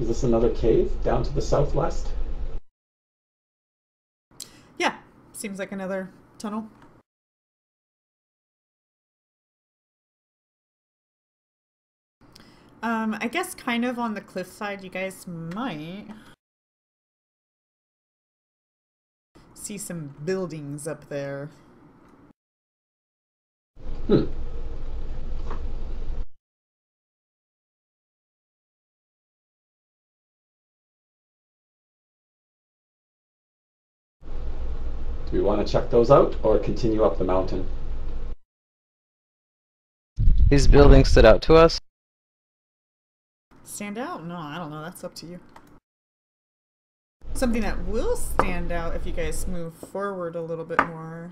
Is this another cave down to the southwest? Yeah, seems like another tunnel. I guess kind of on the cliffside, you guys might see some buildings up there. Hmm. Do we want to check those out or continue up the mountain? These buildings stood out to us. Stand out? No, I don't know. That's up to you. Something that will stand out if you guys move forward a little bit more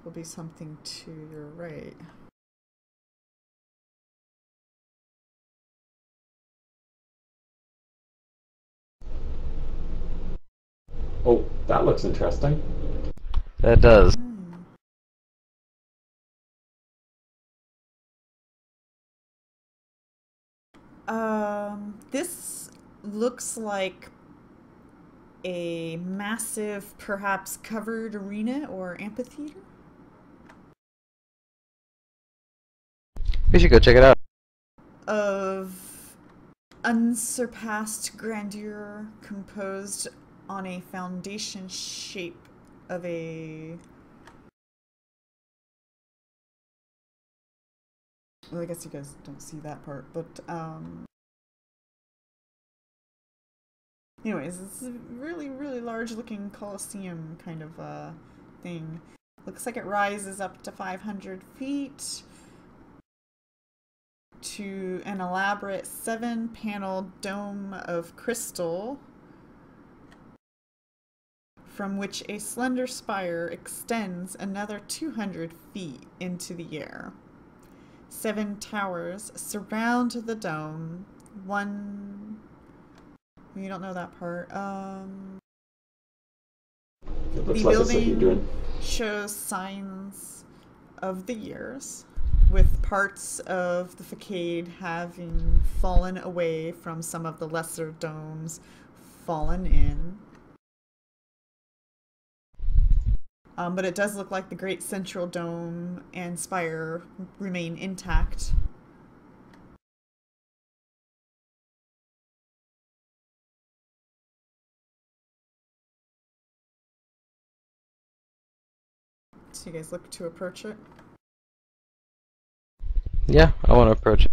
will be something to your right. Oh, that looks interesting. That does. This looks like a massive, perhaps covered arena or amphitheater We should go check it out. of unsurpassed grandeur composed on a foundation shape of a... Well, I guess you guys don't see that part, but anyways, it's a really, really large looking Colosseum kind of thing. Looks like it rises up to 500 feet to an elaborate 7-panel dome of crystal from which a slender spire extends another 200 feet into the air. 7 towers surround the dome. One... You don't know that part. It looks The like a city building doing. shows signs of the years, with parts of the facade having fallen away from some of the lesser domes fallen in. But it does look like the great central dome and spire remain intact. So you guys look to approach it. Yeah, I want to approach it.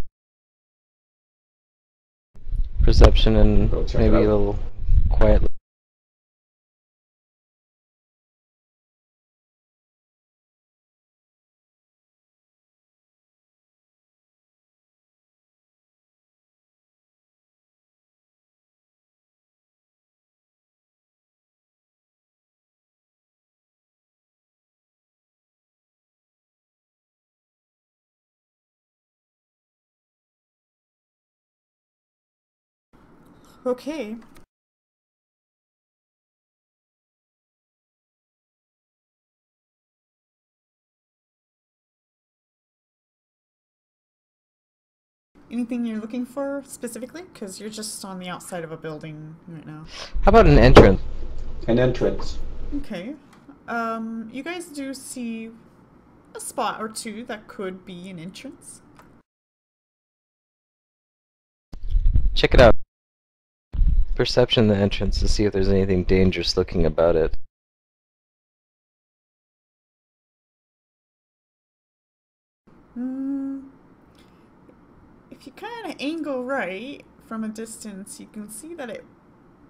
Perception and Go check it maybe a out. little quiet. Okay. Anything you're looking for specifically? Because you're just on the outside of a building right now. How about an entrance? An entrance. Okay. You guys do see a spot or two that could be an entrance. Check it out. Perception the entrance to see if there's anything dangerous looking about it. If you kind of angle right from a distance, you can see that it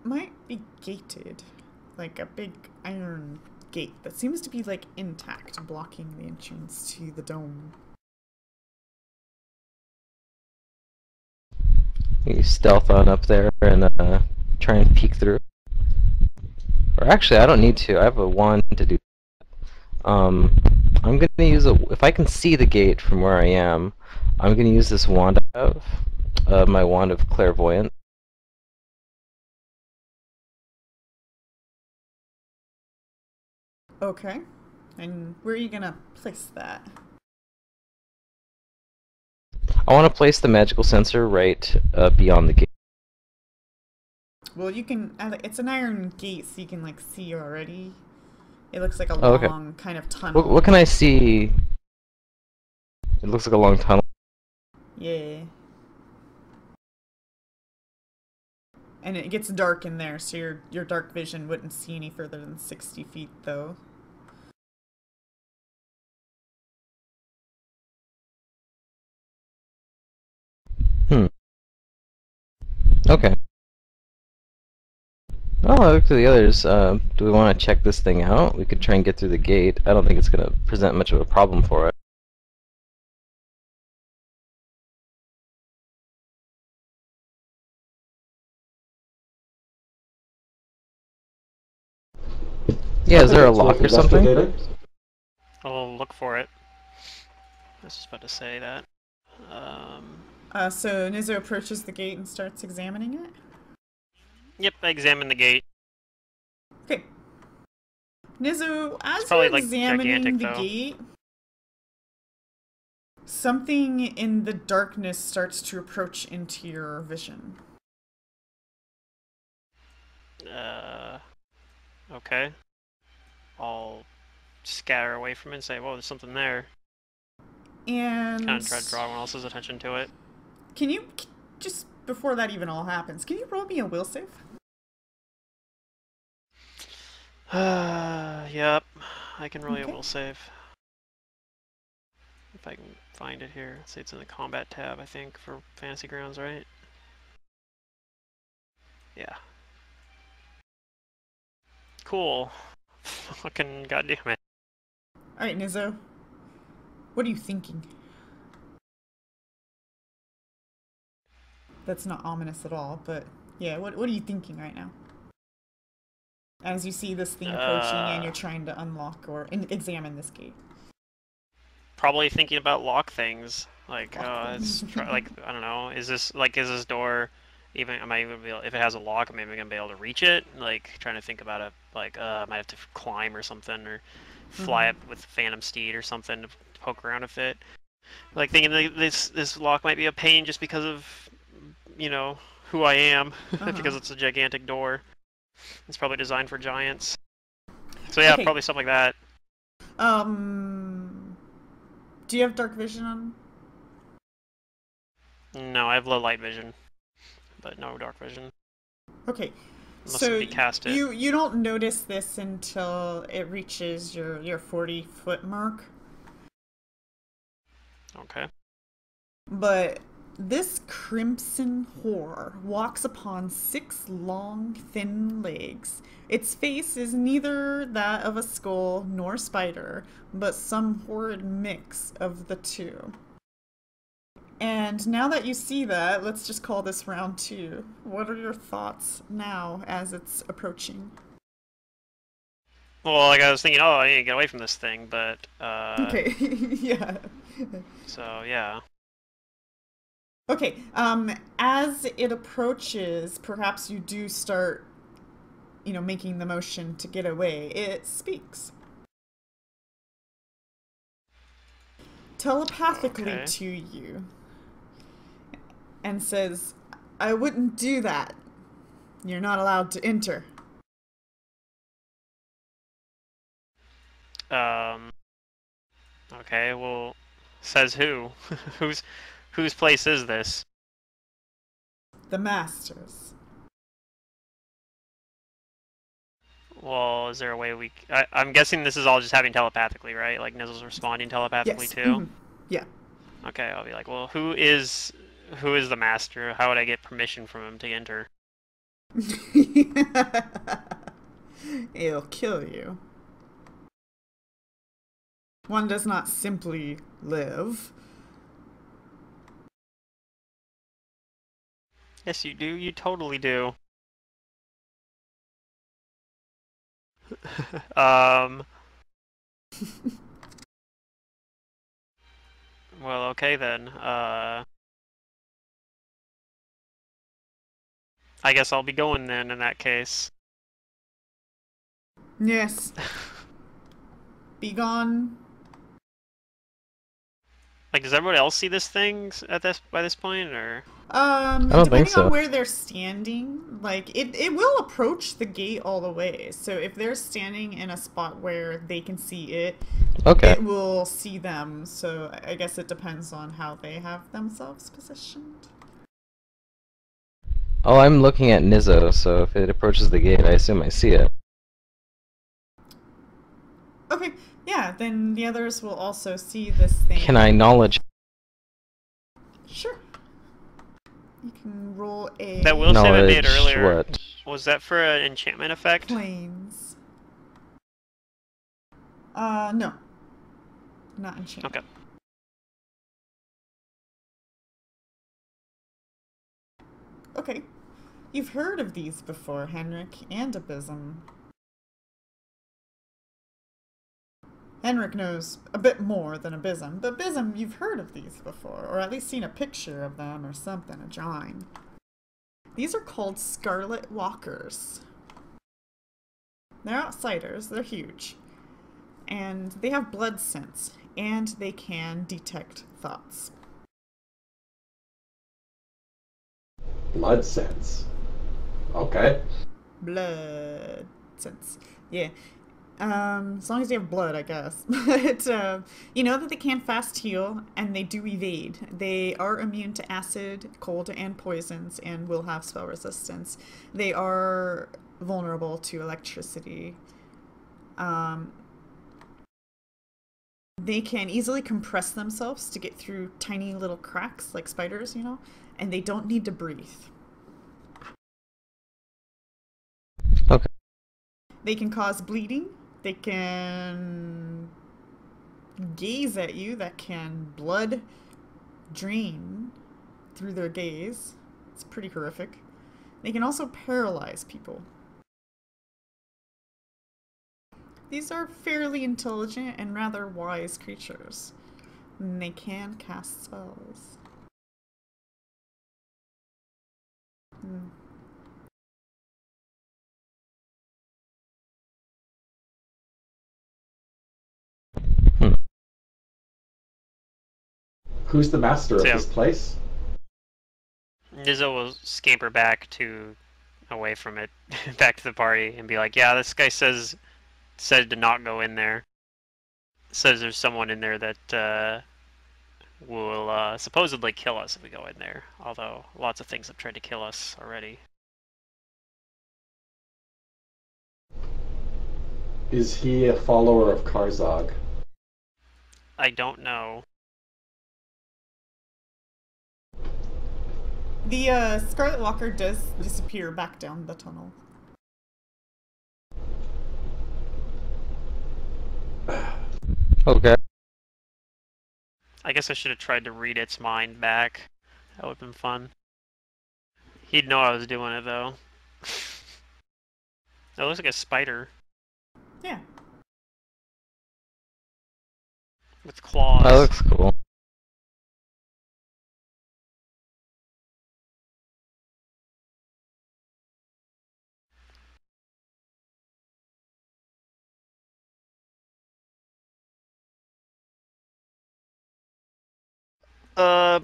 might be gated. Like a big iron gate that seems to be like intact, blocking the entrance to the dome. You stealth on up there and try and peek through. Or actually, I don't need to. I have a wand to do. I'm gonna use a. If I can see the gate from where I am, I'm gonna use this wand I have, my wand of clairvoyance. Okay. And where are you gonna place that? I want to place the magical sensor right beyond the gate. Well, you can. It's an iron gate, so you can like see already. It looks like a Oh, okay. long kind of tunnel. What can I see? It looks like a long tunnel. Yeah. And it gets dark in there, so your dark vision wouldn't see any further than 60 feet, though. Hmm. Okay. Oh, look to the others. Do we want to check this thing out? We could try and get through the gate. I don't think it's going to present much of a problem for us. Yeah, is there a Okay, it's lock worth or something? investigating. I'll look for it. I was just about to say that. So Nizzo approaches the gate and starts examining it. Yep, I examined the gate. Okay. Nizzo, as probably, you're like, examining gigantic, the though. gate, something in the darkness starts to approach into your vision. Okay. I'll scatter away from it and say, whoa, there's something there. And Kind of try to draw everyone else's attention to it. Can you, just before that even all happens, can you roll me a will save? Yep. I can roll a Okay. will save. If I can find it here. Let's see, it's in the combat tab, I think, for Fantasy Grounds, right? Yeah. Cool. Fucking goddamn it. Alright, Nizzo. What are you thinking? That's not ominous at all, but yeah, what are you thinking right now? As you see this thing approaching and you're trying to unlock or examine this gate. Probably thinking about lock things. Like, Lock it's things. like, I don't know. Is this door even? Am I even be able, if it has a lock? Am I even gonna be able to reach it? Like, trying to think about it. Like, I might have to climb or something, or fly up with Phantom Steed or something to poke around with it. Like thinking that this lock might be a pain just because of, you know, who I am, because it's a gigantic door. It's probably designed for giants. So yeah, Okay. probably something like that. Do you have dark vision on? No, I have low light vision, but no dark vision. Okay. Unless So it be cast it. you don't notice this until it reaches your 40-foot mark. Okay. But this crimson horror walks upon 6 long, thin legs. Its face is neither that of a skull nor spider, but some horrid mix of the two. And now that you see that, let's just call this round 2. What are your thoughts now as it's approaching? Well, like I was thinking, oh, I need to get away from this thing, but Okay, yeah. So yeah. Okay, as it approaches, perhaps you do start, making the motion to get away. It speaks. Telepathically Okay. to you. And says, I wouldn't do that. You're not allowed to enter. Okay, well, says who? whose place is this? The Masters. Well, is there a way I'm guessing this is all just happening telepathically, right? Like Nizzle's responding telepathically Yes. too? Mm-hmm. Yeah. Okay, I'll be like, well, who is the master? How would I get permission from him to enter? It'll kill you. One does not simply live. Yes, you do. You totally do. Well, okay then. I guess I'll be going then in that case. Yes. Be gone. Like, does everybody else see this thing at this by this point, or? I don't think Depending on so. where they're standing, like it will approach the gate all the way. So if they're standing in a spot where they can see it, Okay. it will see them. So I guess it depends on how they have themselves positioned. Oh, I'm looking at Nizzo, so if it approaches the gate, I assume I see it. Okay, yeah, then the others will also see this thing. Can I knowledge? Sure. You can roll a That will save I made Knowledge earlier. what? Was that for an enchantment effect? planes. No. Not enchantment. Okay. Okay. You've heard of these before, Henrik, and Abysm. Henrik knows a bit more than Abysm, but Abysm, you've heard of these before, or at least seen a picture of them or something, a drawing. These are called Scarlet Walkers. They're outsiders, they're huge, and they have blood sense, and they can detect thoughts. Blood sense. Okay. Blood sense. Yeah. As long as you have blood, I guess. But you know that they can fast heal, and they do evade. They are immune to acid, cold, and poisons, and will have spell resistance. They are vulnerable to electricity. They can easily compress themselves to get through tiny little cracks like spiders, you know, and they don't need to breathe. Okay. They can cause bleeding. They can gaze at you. That can blood drain through their gaze. It's pretty horrific. They can also paralyze people. These are fairly intelligent and rather wise creatures. And they can cast spells. Hmm. Hmm. Who's the master of So, this place? Nizzo will scamper back to away from it, back to the party, and be like, "Yeah, this guy said to not go in there. Says there's someone in there that will supposedly kill us if we go in there. Although lots of things have tried to kill us already." Is he a follower of Karzog? I don't know. The Scarlet Walker does disappear back down the tunnel. Okay. I guess I should have tried to read its mind back. That would have been fun. He'd know I was doing it though. That looks like a spider Yeah. with claws. That looks cool.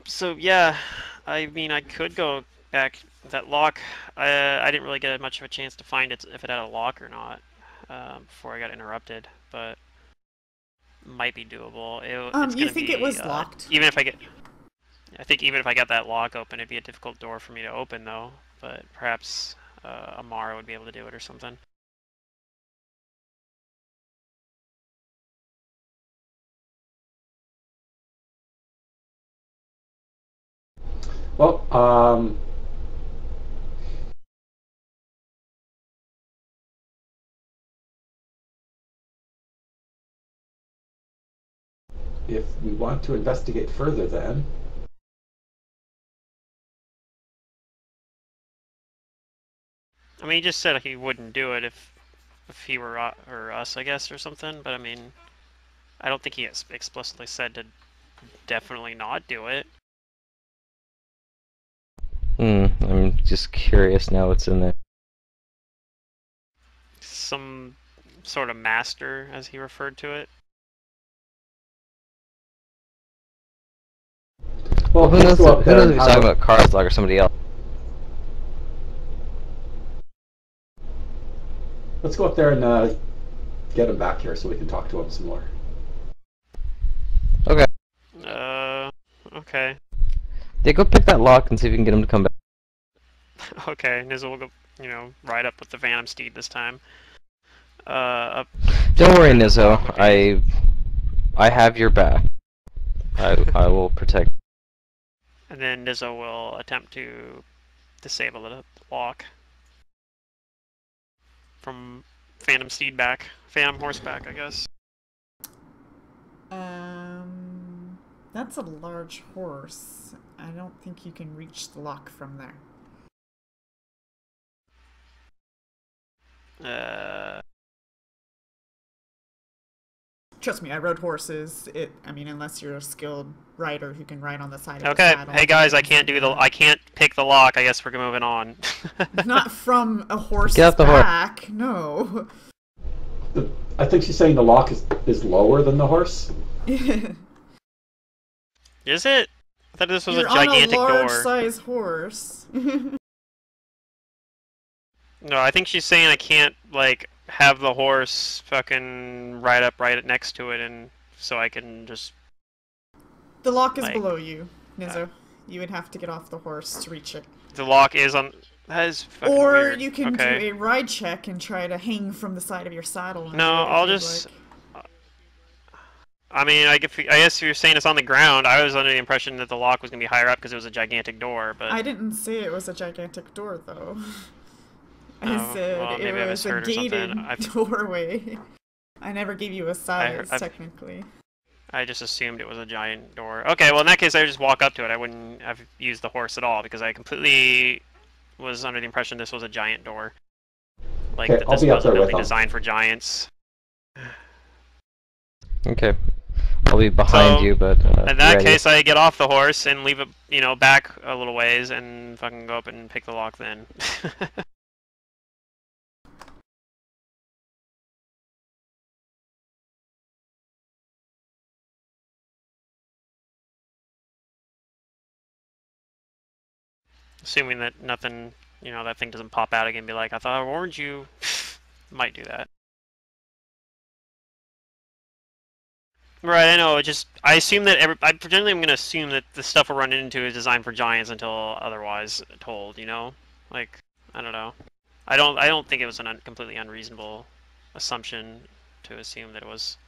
So yeah, I mean, I could go back that lock. I didn't really get much of a chance to find it if it had a lock or not before I got interrupted, but might be doable. It's You gonna think be it was locked? even if I get. I think even if I got that lock open, it'd be a difficult door for me to open though. But perhaps Amara would be able to do it or something. Well, if we want to investigate further, then I mean, he just said he wouldn't do it if he were or us, I guess, or something. But I mean, I don't think he explicitly said to definitely not do it. I'm just curious now what's in there. Some sort of master, as he referred to it. Well, who let's knows? go up Who there knows and if he's have talking a- about Karzlog or somebody else? Let's go up there and get him back here so we can talk to him some more. Okay. Okay. Yeah, go pick that lock and see if you can get him to come back. Okay, Nizzle will go, ride up with the Phantom Steed this time. Don't worry, Nizzo. Lock would be- I have your back. I will protect. And then Nizzle will attempt to disable the lock from Phantom Steed back. Phantom Horseback, I guess. That's a large horse. I don't think you can reach the lock from there. Trust me, I rode horses. Unless you're a skilled rider who can ride on the side of the Okay, saddle. hey guys, I can't pick the lock. I guess we're moving on. Not from a horse's Get off the horse. back, no. I think she's saying the lock is lower than the horse. Is it? I thought this was You're a gigantic on a large door. size horse. No, I think she's saying I can't, have the horse fucking ride up right next to it, and so I can just... The lock is below you, Nizzo. You would have to get off the horse to reach it. The lock is on... That is fucking Or weird. you can Okay. do a ride check and try to hang from the side of your saddle. No, I'll just... I guess you're saying it's on the ground. I was under the impression that the lock was going to be higher up because it was a gigantic door, but... I didn't say it was a gigantic door, though. I Oh, said well, maybe I it was a misheard or gated something. doorway. I never gave you a size, technically. I just assumed it was a giant door. Okay, well in that case I would just walk up to it. I wouldn't have used the horse at all because I completely was under the impression this was a giant door. Like Okay, that I'll this be up was there with really them. designed for giants. Okay. I'll be behind So, you, but In that ready. case I get off the horse and leave it, back a little ways and fucking go up and pick the lock then. Assuming that nothing, that thing doesn't pop out again and be like, I thought I warned you. Might do that. Right, I know, I assume that generally I'm going to assume that the stuff we're running into is designed for giants until otherwise told, Like, I don't know. I don't think it was a completely unreasonable assumption to assume that it was,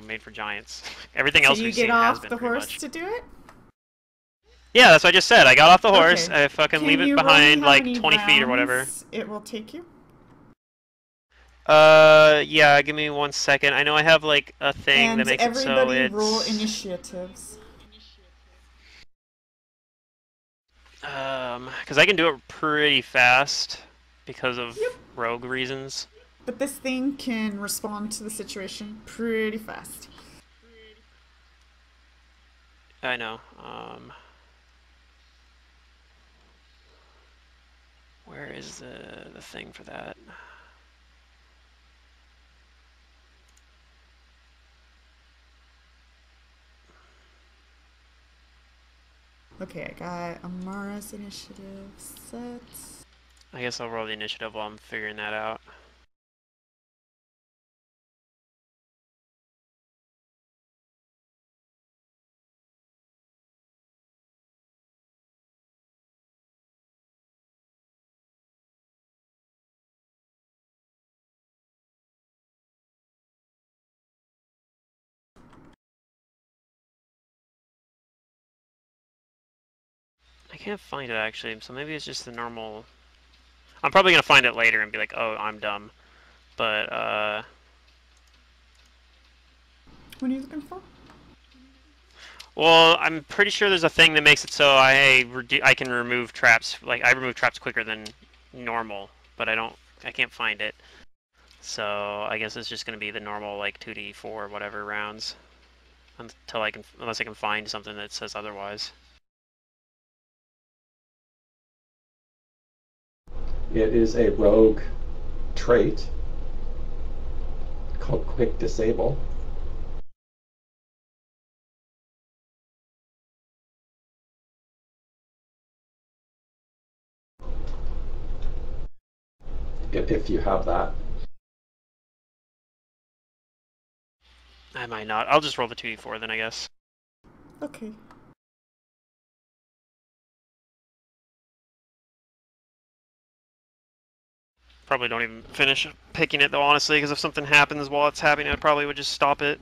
made for giants. Everything else we've seen has been the pretty horse much. to do it? Yeah, that's what I just said. I got off the horse. Okay. I fucking Can leave you it roll me behind how like many 20 feet or whatever. rounds it will take you? Yeah, give me 1 second. I know I have like a thing And that makes it so everybody it's... roll initiatives. Because I can do it pretty fast because of rogue reasons. But this thing can respond to the situation pretty fast. I know. Where is the thing for that? Okay, I got Amara's initiative set. I guess I'll roll the initiative while I'm figuring that out. I can't find it actually, so maybe it's just the normal... I'm probably gonna find it later and be like, oh, I'm dumb. But, What are you looking for? well, I'm pretty sure there's a thing that makes it so I can remove traps. Like, I remove traps quicker than normal, but I can't find it. So, I guess it's just gonna be the normal, like, 2d4 whatever rounds. Unless I can find something that says otherwise. It is a rogue trait called Quick Disable. if you have that. I might not. I'll just roll the 2d4 then, I guess. Okay. Probably don't even finish picking it though, honestly, because if something happens while it's happening, I probably would just stop it.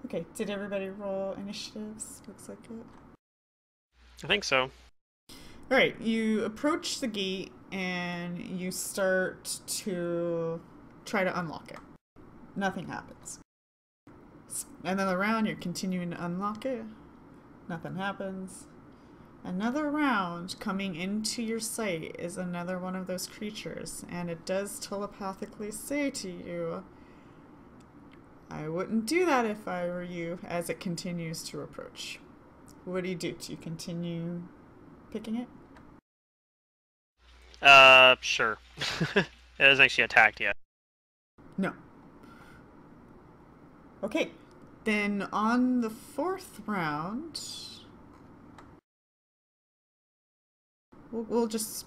Okay, did everybody roll initiatives? Looks like it. I think so. Alright, you approach the gate and you start to try to unlock it. Nothing happens. Another round, you're continuing to unlock it. Nothing happens. Another round coming into your sight is another one of those creatures, and it does telepathically say to you, I wouldn't do that if I were you, as it continues to approach. What do? Do you continue picking it? Sure. It hasn't actually attacked yet. No. Okay, then on the fourth round, we'll just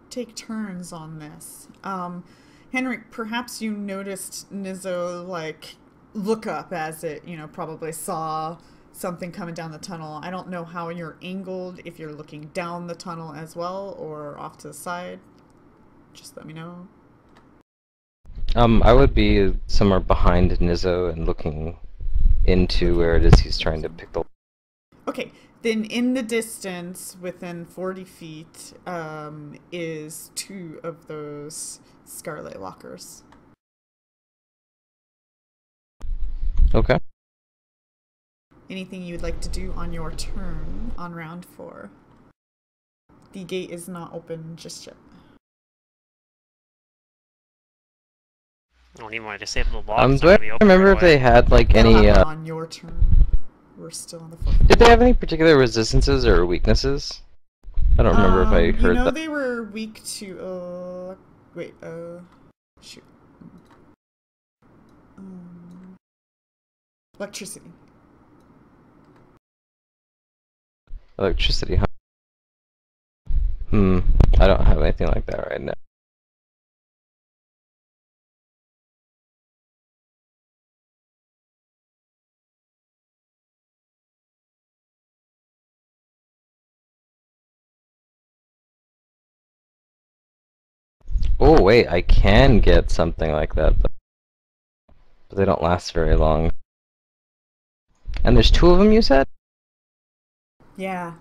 take turns on this. Henrik, perhaps you noticed Nizzo, like, look up as it, probably saw something coming down the tunnel. I don't know how you're angled, if you're looking down the tunnel as well or off to the side. Just let me know. I would be somewhere behind Nizzo and looking into where it is he's trying to pick the... Okay, then in the distance, within 40 feet, is 2 of those Scarlet lockers. Okay. Anything you'd like to do on your turn on round 4? The gate is not open just yet. I don't even want to disable the lock. Do I remember if they had, like, any, on your turn. We're still on the 4th. Did they have any particular resistances or weaknesses? I don't remember if I heard that. They were weak to, shoot. Electricity. Electricity, huh? I don't have anything like that right now. Oh wait, I can get something like that, but they don't last very long. And there's 2 of them, you said? Yeah.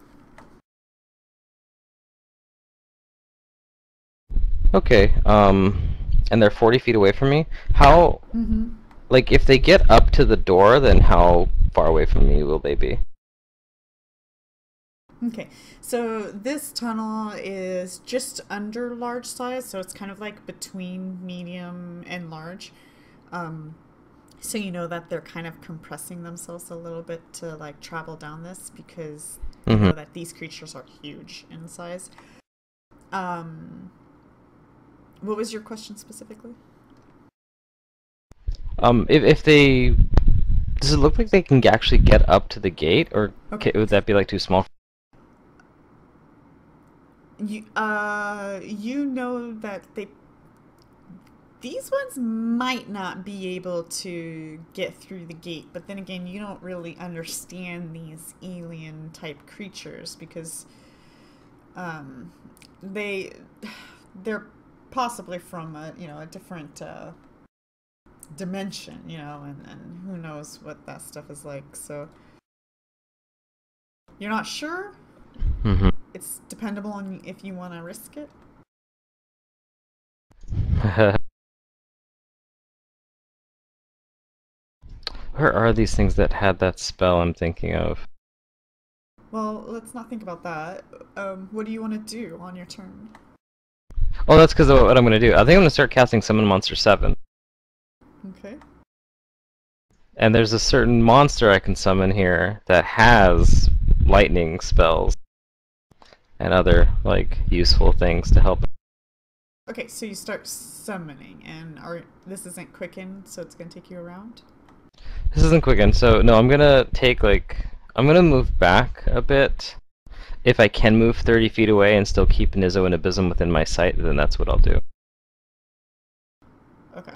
Okay, and they're 40 feet away from me? How, like, if they get up to the door, then how far away from me will they be? Okay, so this tunnel is just under large size, so it's kind of like between medium and large. So you know that they're kind of compressing themselves a little bit to like travel down this because you know that these creatures are huge in size. What was your question specifically? If they... Does it look like they can actually get up to the gate, or would that be like too small? You know that these ones might not be able to get through the gate, but then again, you don't really understand these alien type creatures because they're possibly from a different dimension, and who knows what that stuff is like. So you're not sure? It's dependable on if you want to risk it. Where are these things that had that spell I'm thinking of? Well, let's not think about that. What do you want to do on your turn? Oh, that's because of what I'm going to do. I think I'm going to start casting Summon Monster 7. Okay. And there's a certain monster I can summon here that has lightning spells and other, like, useful things to help. Okay, so you start summoning, and this isn't quicken, so it's going to take you a round? This isn't quicken, so no, I'm gonna take like I'm gonna move back a bit. If I can move 30 feet away and still keep Nizzo and Abysm within my sight, then that's what I'll do. Okay.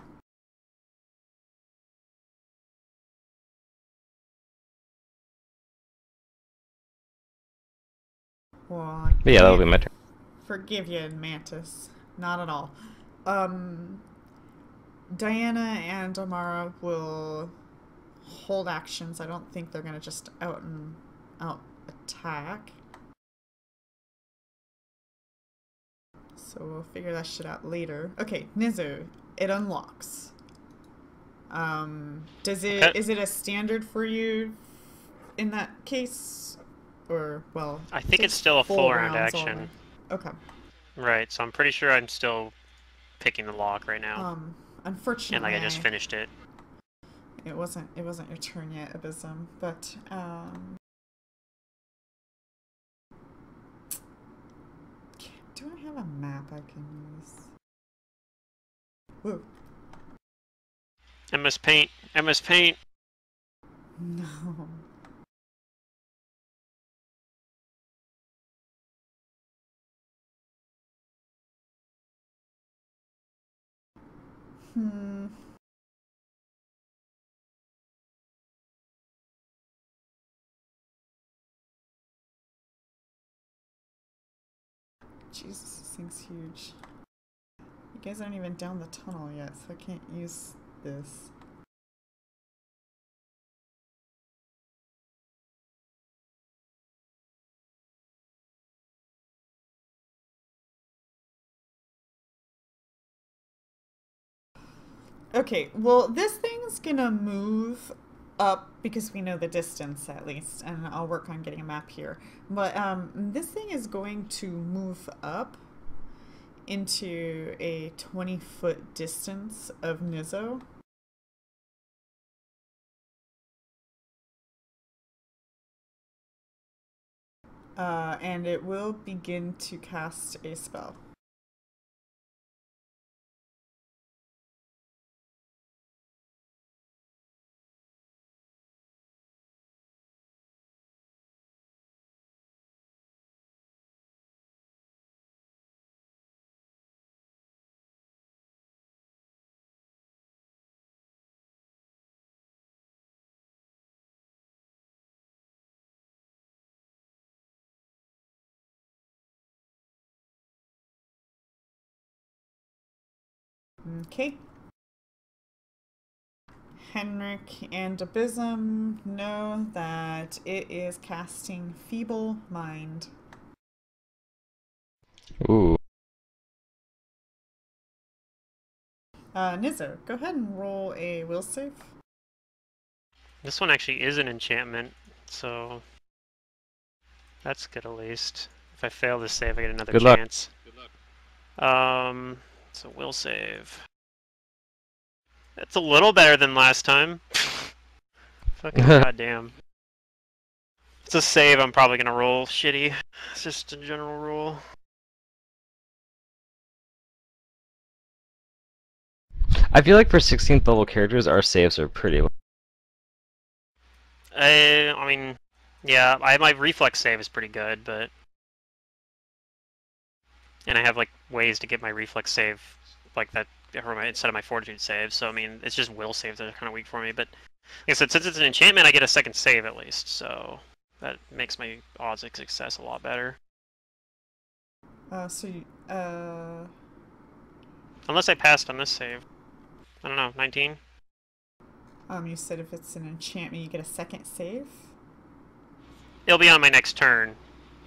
Well, I But yeah, that'll be can't my turn. forgive you, Mantis. Not at all. Diana and Amara will hold actions. I don't think they're gonna just out and out attack. So we'll figure that shit out later. Okay, Nizu, it unlocks. Does it Okay. is it a standard for you in that case? Or well, I think it's takes still a full round rounds action. only. Okay. Right, so I'm pretty sure I'm still picking the lock right now. And Unfortunately, like I just finished it. it wasn't your turn yet, Abysm, but do I have a map I can use? Whoa. MS Paint. MS Paint. No. Hmm. Jesus, this thing's huge. You guys aren't even down the tunnel yet, so I can't use this. Okay, well, this thing's gonna move up because we know the distance at least, and I'll work on getting a map here. But this thing is going to move up into a 20-foot distance of Nizzo. And it will begin to cast a spell. Okay. Henrik and Abysm know that it is casting Feeble Mind. Ooh. Nizzo, go ahead and roll a will save. This one actually is an enchantment, so that's good at least. If I fail this save, I get another Good luck. chance. So will save. It's a little better than last time. Fucking goddamn. It's a save, I'm probably gonna roll shitty. It's just a general rule. I feel like for 16th level characters, our saves are pretty low. I mean, yeah, my reflex save is pretty good, but... And I have, like, ways to get my reflex save, like, that instead of my fortitude save, so, I mean, it's just will saves that are kind of weak for me, but... Like I said, since it's an enchantment, I get a second save at least, so... That makes my odds of success a lot better. Unless I passed on this save. I don't know, 19? You said if it's an enchantment, you get a second save? It'll be on my next turn.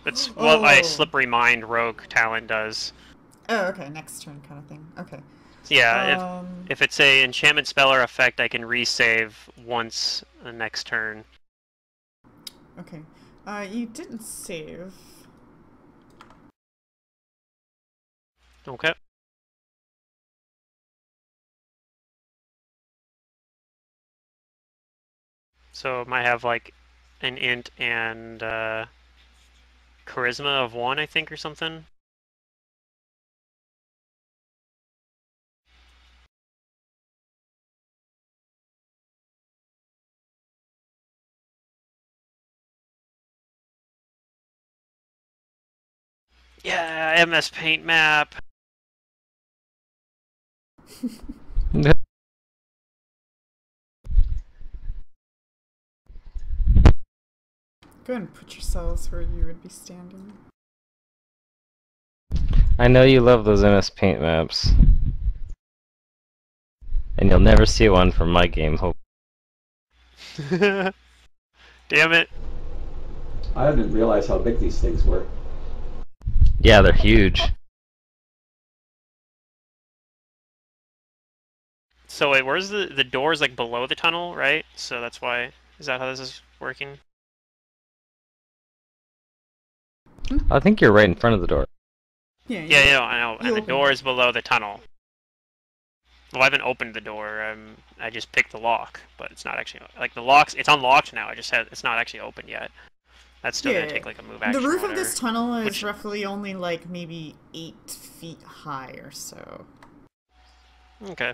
That's what my Slippery Mind rogue talent does. Oh, okay, next turn kind of thing. Okay. Yeah, if it's a enchantment spell or effect, I can resave once the next turn. Okay. You didn't save. Okay. So I might have like an int and charisma of 1, I think, or something. Yeah, MS Paint map. Go ahead and put yourselves where you would be standing. I know you love those MS Paint maps. And you'll never see one from my game, hope. Damn it. I didn't realize how big these things were. Yeah, they're huge. So wait, where's the door's like below the tunnel, right? So that's why. Is that how this is working? I think you're right in front of the door. Yeah, Yeah, I know. you And the opened door it. is below the tunnel. Well, I haven't opened the door. I just picked the lock, but it's not actually like the lock's. It's unlocked now. It's not actually open yet. That's still gonna take like a move action. The roof or of this tunnel is Which- roughly only like maybe 8 feet high or so. Okay.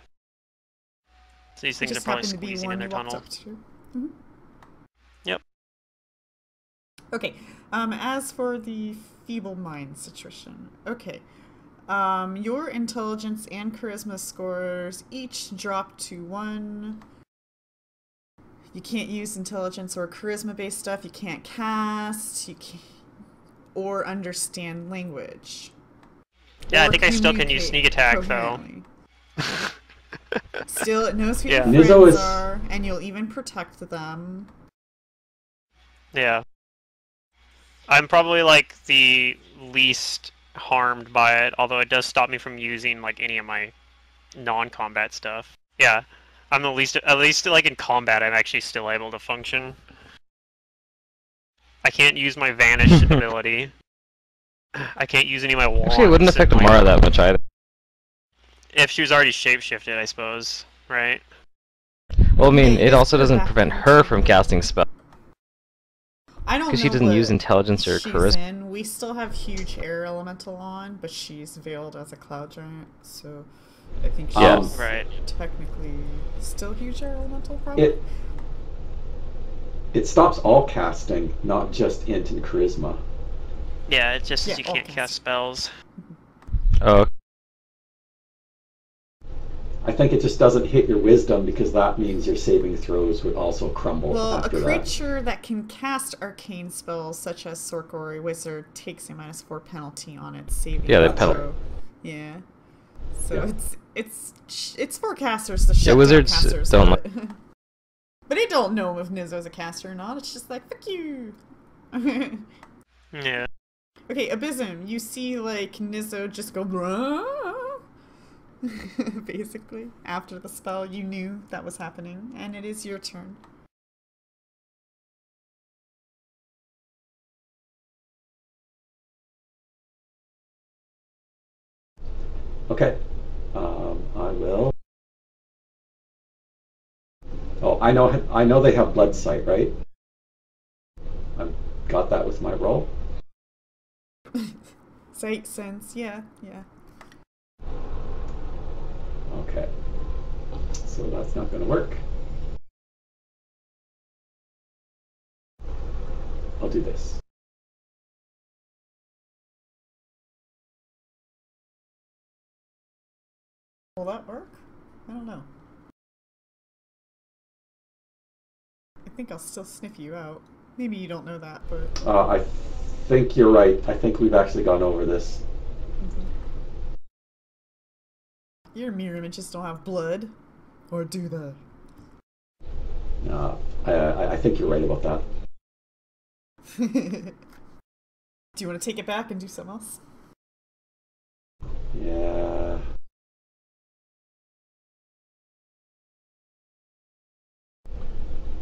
So these It things are just probably happened to be squeezing one in their you walked tunnel. up to. Mhm. Yep. Okay. As for the feeble mind situation, okay. Your intelligence and charisma scores each drop to 1. You can't use intelligence or charisma-based stuff. You can't cast. You can't, or understand language. Yeah, I Or think I still can use communicate sneak attack coherently. though. Still, it knows who Yeah. your Nizzo friends is- are, and you'll even protect them. Yeah. I'm probably like the least harmed by it, although it does stop me from using like any of my non-combat stuff. Yeah. I'm the least, at least like in combat, I'm actually still able to function. I can't use my vanish ability. I can't use any of my wands. Actually, it wouldn't affect and, Amara that much either. If she was already shapeshifted, I suppose, right? Well, I mean, Yeah, it you also just put it doesn't back prevent in. her from casting spells. I don't know Because she doesn't what use intelligence or she's charisma. in. We still have huge air elemental on, but she's veiled as a cloud giant, so I think she's Yeah. Right. technically still huge air elemental, probably. It stops all casting, not just int and charisma. Yeah, it's just Yeah, you all can't cast. cast spells. Oh, I think it just doesn't hit your wisdom because that means your saving throws would also crumble Well, a after that. creature that can cast arcane spells, such as Sork or a wizard, takes a -4 penalty on its saving. Yeah, they throw. penalty. Yeah. So Yeah. it's for casters to shut down wizards casters. don't but, but they don't know if Nizzo's a caster or not. It's just like, fuck you. Yeah. Okay, Abysm, you see like Nizzo just go "Bruh." Basically, after the spell, you knew that was happening, and it is your turn. Okay. I will. Oh, I know they have blood sight, right? I've got that with my roll. Sight, sense, yeah. Okay. So that's not going to work. I'll do this. Will that work? I don't know. I think I'll still sniff you out. Maybe you don't know that, but... I think you're right. I think we've actually gone over this. Your mirror images don't have blood. Or do they? I think you're right about that. Do you want to take it back and do something else? Yeah.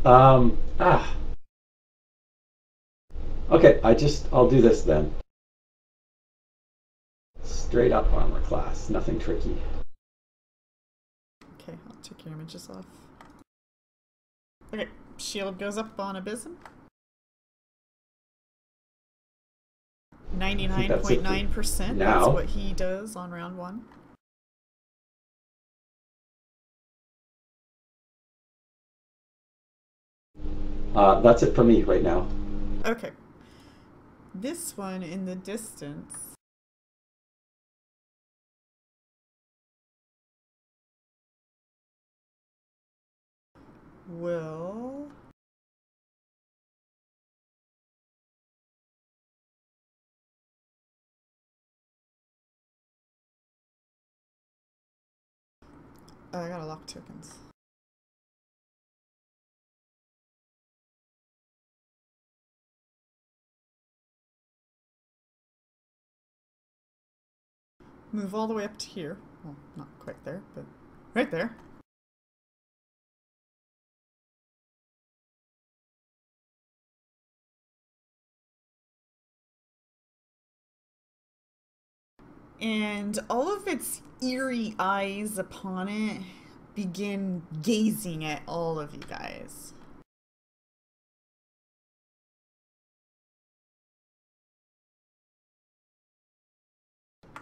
Ah. Okay, I'll do this then. Straight up armor class, nothing tricky. Okay, I'll take your images off. Okay, shield goes up on Abysm. 99.9%, that's now. what he does on round 1. That's it for me right now. Okay. This one in the distance will... I gotta lock tokens. Move all the way up to here. Well, not quite there, but right there. And all of its eerie eyes upon it begin gazing at all of you guys.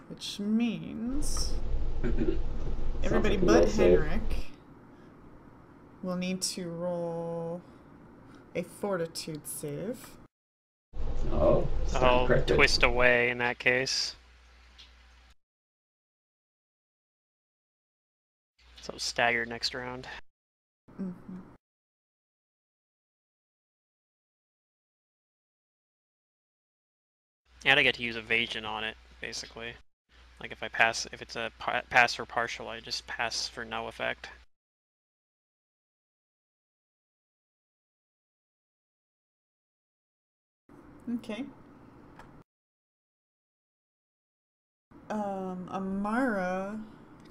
Which means everybody like a but will save. Henrik will need to roll a fortitude save. Oh, I'll corrected. twist away in that case. So staggered next round. Mm-hmm. And I get to use evasion on it, basically. Like if I pass, if it's a pass or partial, I just pass for no effect. Okay. Amara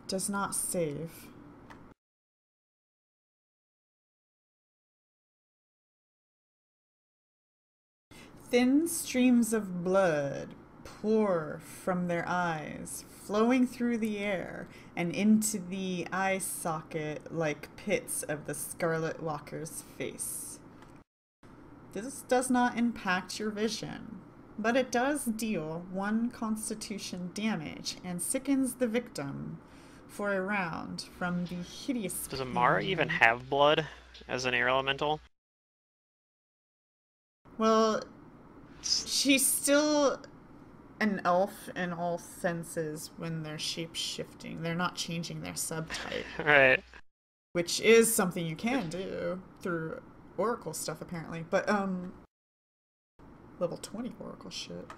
does not save. Thin streams of blood pour from their eyes, flowing through the air and into the eye socket like pits of the Scarlet Walker's face. This does not impact your vision, but it does deal 1 constitution damage and sickens the victim for a round from the hideous Does Amara even pain. have blood as an air elemental? Well, she's still an elf in all senses when they're shape-shifting. They're not changing their subtype, Right. which is something you can do through Oracle stuff, apparently. But, level 20 Oracle shit.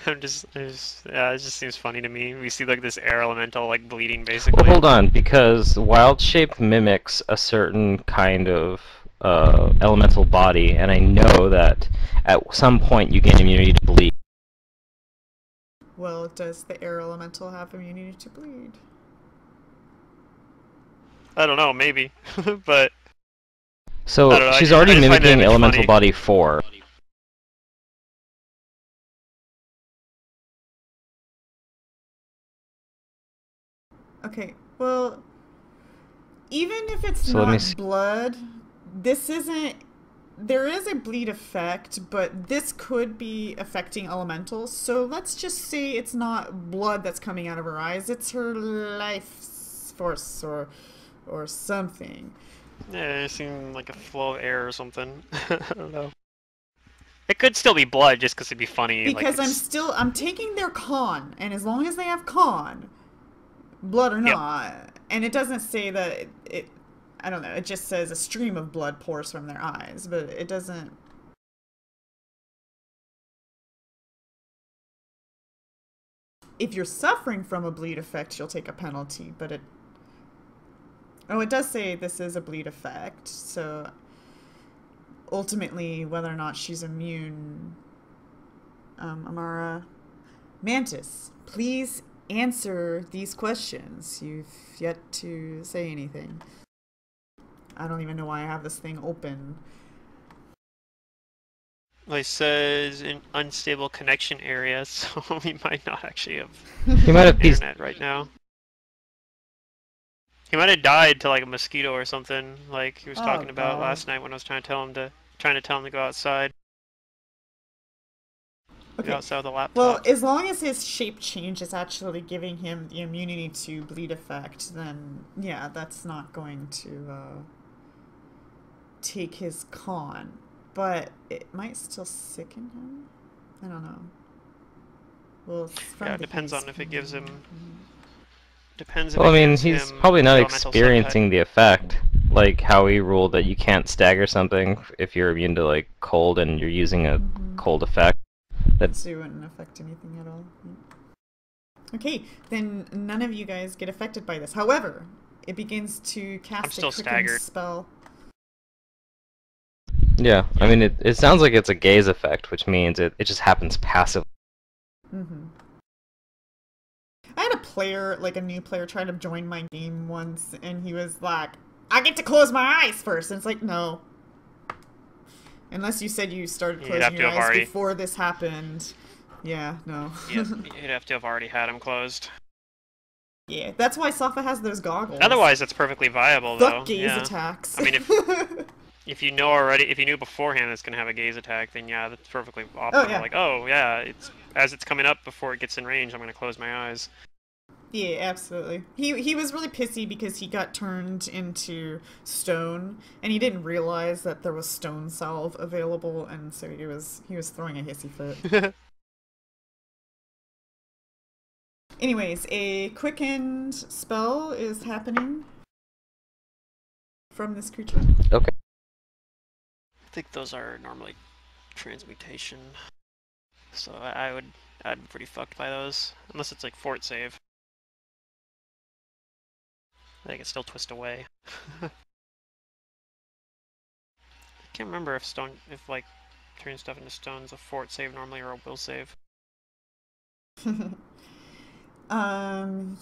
Yeah, it just seems funny to me. We see like this air elemental like bleeding basically. Well, hold on, because wild shape mimics a certain kind of elemental body, and I know that at some point you gain immunity to bleed. Well, does the air elemental have immunity to bleed? I don't know, maybe, but So I don't know, she's I already just find that mimicking image elemental funny. body 4. Okay, well, even if it's So let me not see. blood, this isn't... There is a bleed effect, but this could be affecting elementals, so let's just say it's not blood that's coming out of her eyes, it's her life force or something. Yeah, it seemed like a flow of air or something. I don't know. It could still be blood just because it'd be funny. Because like I'm taking their con, and as long as they have con, blood or not, and it doesn't say that it I don't know, it just says a stream of blood pours from their eyes, but it doesn't... If you're suffering from a bleed effect, you'll take a penalty, but it... Oh, it does say this is a bleed effect, so ultimately, whether or not she's immune... Amara... Mantis, please answer these questions. You've yet to say anything. I don't even know why I have this thing open. Well, it says in unstable connection area, so we might not actually have He might have pieced. internet right now. He might have died to like a mosquito or something, like he was Oh, talking about God. last night when I was trying to tell him to go outside. Okay. Go outside with the laptop. Well, as long as his shape change is actually giving him the immunity to bleed effect, then yeah, that's not going to take his con. But it might still sicken him. I don't know. Well, from Yeah, it the depends haze on if it gives him. pain. Depends if Well, I it mean, gives he's him probably not elemental experiencing the effect like Howie rule that you can't stagger something if you're immune to like cold and you're using a cold effect. So it wouldn't affect anything at all. Okay, then none of you guys get affected by this. However, it begins to cast I'm still a quicken staggered. spell. Yeah, I mean it sounds like it's a gaze effect, which means it just happens passively. I had a player, like a new player, try to join my game once, and he was like, I get to close my eyes first. And it's like, no. Unless you said you started closing your eyes before this happened. Yeah, no. You'd have to have already had them closed. Yeah, that's why Safa has those goggles. Otherwise, it's perfectly viable, though. Fuck gaze attacks. I mean, if you know already, if you knew beforehand it's gonna have a gaze attack, then yeah, that's perfectly optimal. Like, oh yeah, as it's coming up before it gets in range, I'm gonna close my eyes. Yeah, absolutely. He was really pissy because he got turned into stone, and he didn't realize that there was stone salve available, and so he was throwing a hissy fit. Anyways, a quickened spell is happening from this creature. Okay. I think those are normally transmutation, so I'd be pretty fucked by those, unless it's like fort save. I think it still twist away. I can't remember if like turning stuff into stone's a fort save normally or a will save.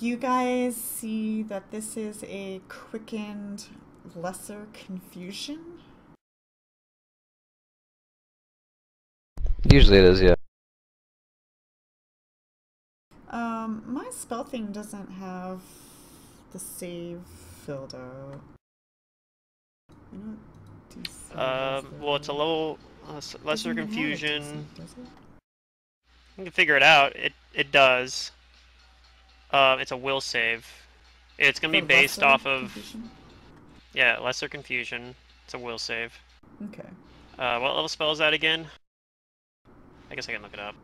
You guys see that this is a quickened lesser confusion? Usually it is, yeah. My spell thing doesn't have the save filled out. Well, it's a level lesser confusion. You can figure it out. It does. It's a will save. It's gonna be based off of lesser confusion. It's a will save. Okay. What level spell is that again? I guess I can look it up.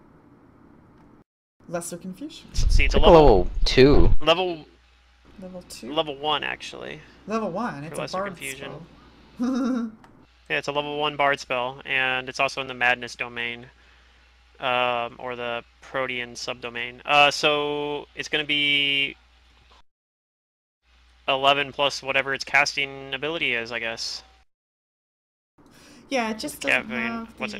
Lesser confusion. See, it's a level 2. Level 2. Level 1 actually. Level 1. It's a lesser bard confusion. spell. Yeah, it's a level 1 bard spell, and it's also in the madness domain, or the Protean subdomain. So it's going to be 11 plus whatever its casting ability is, I guess. Yeah, it just doesn't have What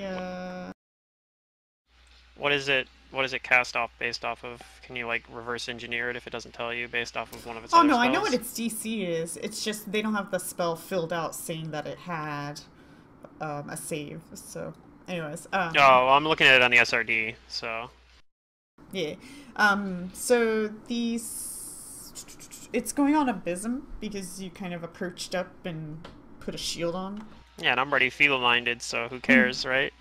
is it? What does it cast off based off of? Can you like reverse engineer it if it doesn't tell you based off of one of its other spells? I know what its DC is. It's just they don't have the spell filled out saying that it had a save. So, anyways. I'm looking at it on the SRD. So. Yeah. So it's going on abysm because you kind of approached up and put a shield on. Yeah, and I'm already feeble-minded, so who cares, right?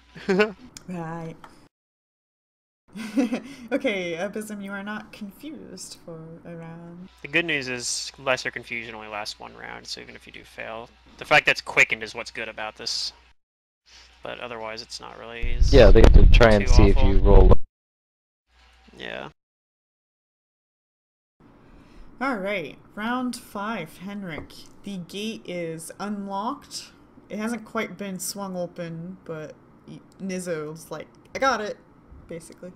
Right. Okay, Abysm, you are not confused for a round. The good news is lesser confusion only lasts 1 round, so even if you do fail, the fact that it's quickened is what's good about this. But otherwise, it's not really. Yeah, they have to try and see if you roll. Yeah. Alright, round 5, Henrik. The gate is unlocked. It hasn't quite been swung open, but Nizzo's like, I got it, basically.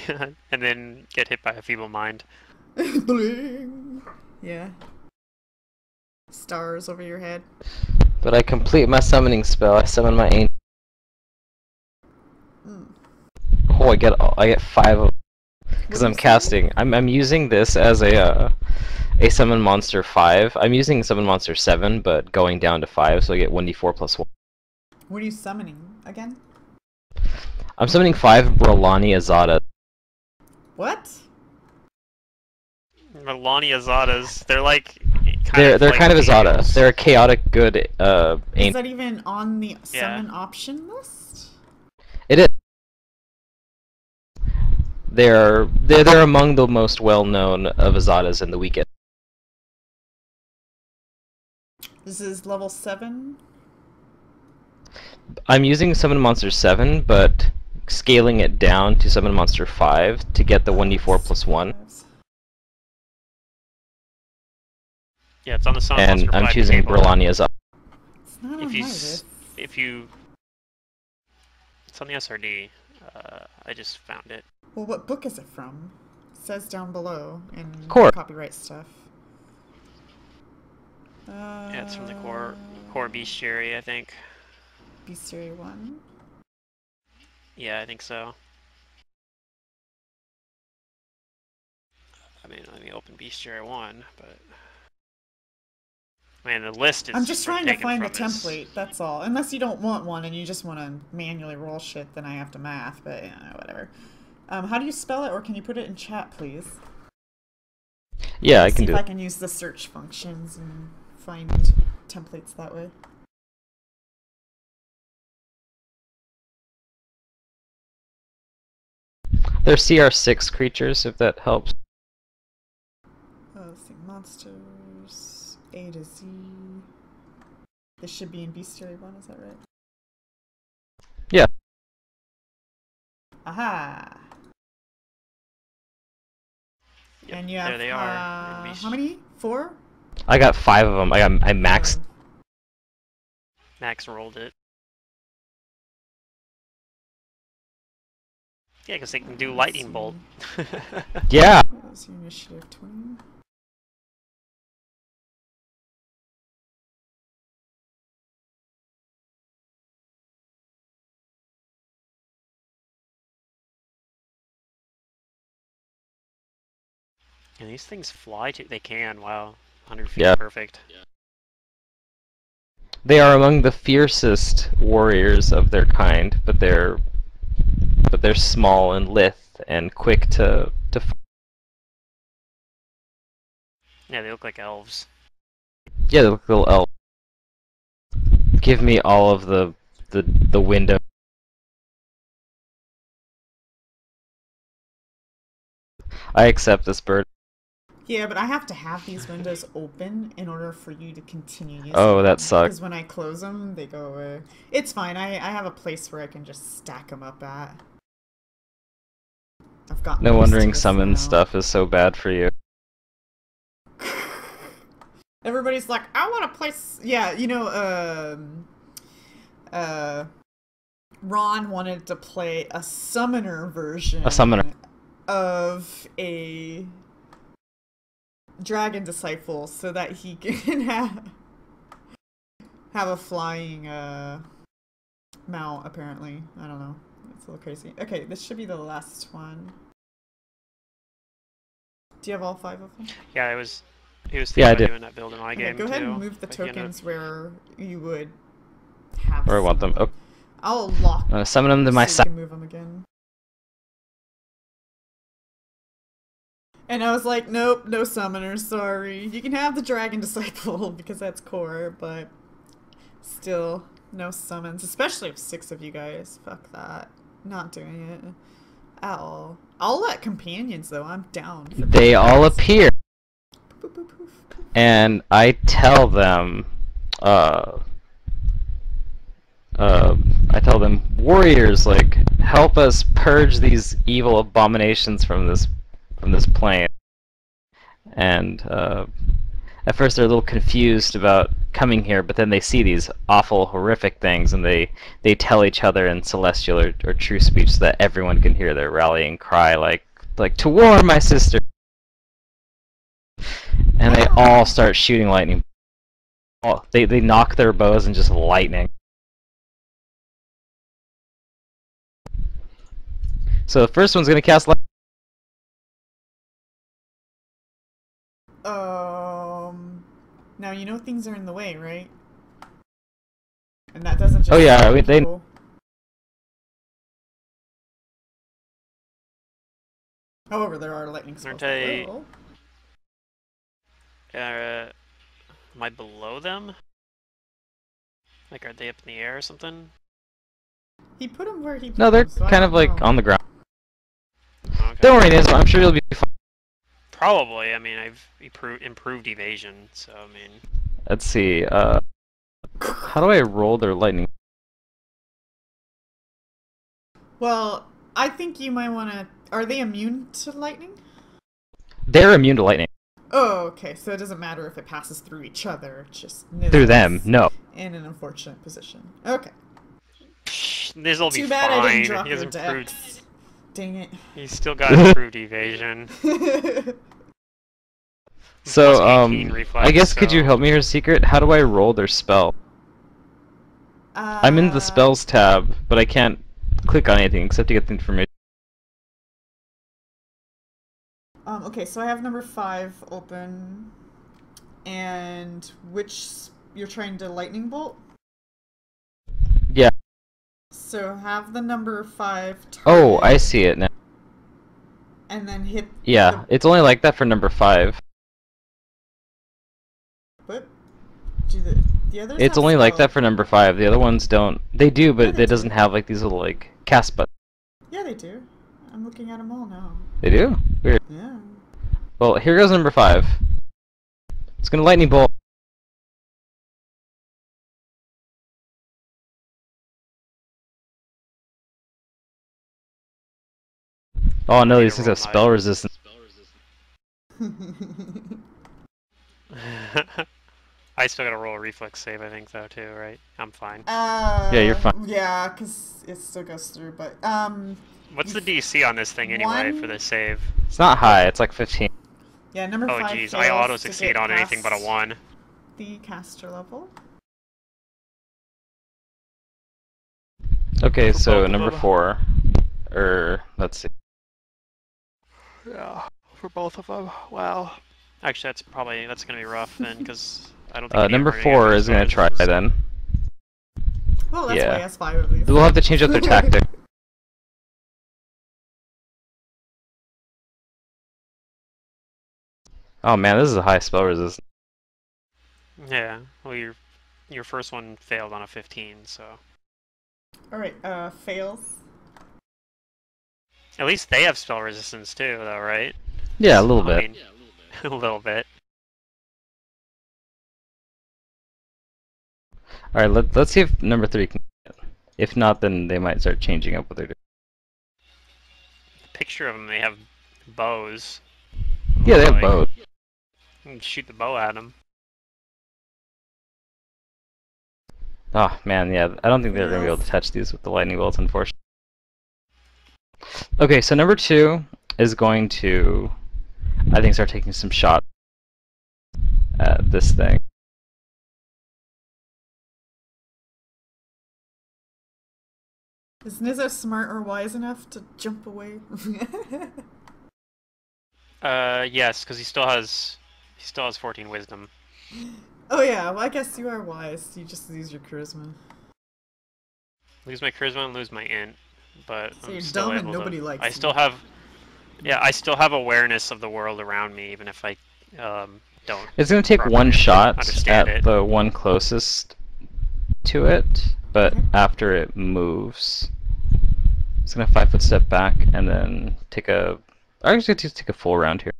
Yeah, and then get hit by a feeble mind. Bling! Yeah. Stars over your head. But I complete my summoning spell. I summon my angel. Oh, I get 5 of because I'm casting. I'm using this as a summon monster 5. I'm using summon monster 7, but going down to 5, so I get 1d4 plus 1. What are you summoning again? I'm summoning 5 Rolani Azada. What? Rolani Azadas. They're like. They're kind of Azada. They're a chaotic good Is that even on the summon option list? It is. They're among the most well-known of Azadas in the weekend. This is level 7? I'm using Summon Monster 7, but scaling it down to Summon Monster 5 to get the 1d4 plus 1. Yeah, it's on the Summon and Monster I'm 5 choosing table. Brillania's up. It's not on If my you list. if you it's on the SRD. I just found it. Well, what book is it from? It says down below in Core. copyright stuff. Yeah, it's from the core bestiary, I think. Bestiary 1? Yeah, I think so. I mean, let me open bestiary 1, but man, the list is. I'm just trying to taken find the from this. template, that's all. Unless you don't want one and you just want to manually roll shit, then I have to math, but yeah, whatever. How do you spell it, or can you put it in chat, please? Yeah, I can See do if I it. can use the search functions and find templates that way. They're CR6 creatures, if that helps. Let's see, monsters, A to Z. This should be in Bestiary 1, is that right? Yeah. Aha! Yep, And you have, there they are. how many? 4? I got 5 of them. I maxed. Max rolled it. Yeah, because they can do lightning bolt. Yeah. What was your initiative? 20? And these things fly too. They can. Wow, 100 feet. Yeah. Perfect. They are among the fiercest warriors of their kind, but they're small and lithe and quick to Yeah, they look like elves. yeah, they look little elf. Give me all of the window. I accept this bird. Yeah, but I have to have these windows open in order for you to continue using Oh, them. that sucks. Because when I close them, they go away. It's fine. I have a place where I can just stack them up at. I've got No used wondering to this summon now. stuff is so bad for you. Everybody's like, I want to place. Yeah, you know, Ron wanted to play a summoner version. A summoner. Of a dragon disciple so that he can have a flying mount, apparently. I don't know. It's a little crazy. Okay, this should be the last one. Do you have all 5 of them? Yeah, he was thinking Yeah, I about did. doing that build in my Okay, game go ahead too. and move the Like, you know, tokens where you would have Where I want them. some. Oh, I'll lock I'm gonna summon them to my so you side. can move them again. And I was like, nope, no summoners, sorry. You can have the Dragon Disciple, because that's core, but still, no summons. Especially if 6 of you guys. Fuck that. Not doing it at all. I'll let companions, though. I'm down. For They all appear, Poof, poof, poof, poof. and I tell them, warriors, like, help us purge these evil abominations from this plane. And at first they're a little confused about coming here, but then they see these awful, horrific things, and they tell each other in celestial or true speech so that everyone can hear their rallying cry, like to war, my sister. And they all start shooting lightning. They knock their bows and just lightning. So the first one's gonna cast lightning. Now you know things are in the way, right? And that doesn't just. Oh yeah, they. people. However, there are lightning spells. Aren't they- am I below them? Like, are they up in the air or something? He put them where he put No, they're them, so I kind don't of like know. on the ground. Okay. Don't worry, Niz, I'm sure you'll be fine. Probably. I mean, I've improved evasion, so I mean. Let's see. How do I roll their lightning? Well, I think you might want to. Are they immune to lightning? They're immune to lightning. Oh, okay. So it doesn't matter if it passes through each other. It's just Through them, Nizzle's no. in an unfortunate position. Okay. This'll be Too bad fine. I didn't drop He your has improved. dex. Dang it. He's still got improved evasion. So, Plus 18 reflex, I guess could you so- help me here, Secret? How do I roll their spell? I'm in the spells tab, but I can't click on anything except to get the information. Okay, so I have number 5 open. And which you're trying to lightning bolt? Yeah. So have the number 5 target. Oh, I see it now. And then hit. Yeah, it's only like that for number 5. What? Do the others? It's have only like that spell? for number 5. The other ones don't. They do, Yeah, but they it doesn't do. have like these little like cast buttons. Yeah, they do. I'm looking at them all now. They do? Weird. Yeah. Well, here goes number 5. It's gonna lightning bolt. Oh no, need these to things roll have spell resistance. I still gotta roll a reflex save, I think, though, too, right? I'm fine. Yeah, you're fine. Yeah, because it still goes through, but, What's the DC on this thing, anyway, for the save? It's not high, it's like 15. yeah, number Oh, 5 jeez, I fails to auto-succeed get on anything but a past 1. the caster level. Okay, For so both of number them. 4. Let's see. Yeah, for both of them. Wow. Actually, that's gonna be rough then, because I don't think any Number of them are 4 get is gonna try resistances. then. Well, that's Yeah. why he has 5 of these. We'll have to change up their tactic. Oh man, this is a high spell resistance. Yeah, well, your first one failed on a 15, so... Alright, fails. At least they have spell resistance, too, though, right? Yeah, a little I bit. mean, a little bit. Alright, let's see if number 3 can get it. If not, then they might start changing up what they're doing. Picture of them, they have bows. Yeah, they have Like, both. You can shoot the bow at them. Oh man, yeah, I don't think they're gonna be able to touch these with the lightning bolts, unfortunately. Okay, so number 2 is going to, I think, start taking some shots at this thing. Is Nizzo smart or wise enough to jump away? Yes, because he still has 14 wisdom. Oh yeah, well I guess you are wise. You just use your charisma. Lose my charisma and lose my int, but So I'm you're still dumb and able nobody to. likes I you. still have, yeah, I still have awareness of the world around me, even if I don't. It's gonna take properly one shot understand at it. the one closest to it, but Okay. after it moves, it's gonna 5-foot step back and then take a. I'm just gonna take a full round here.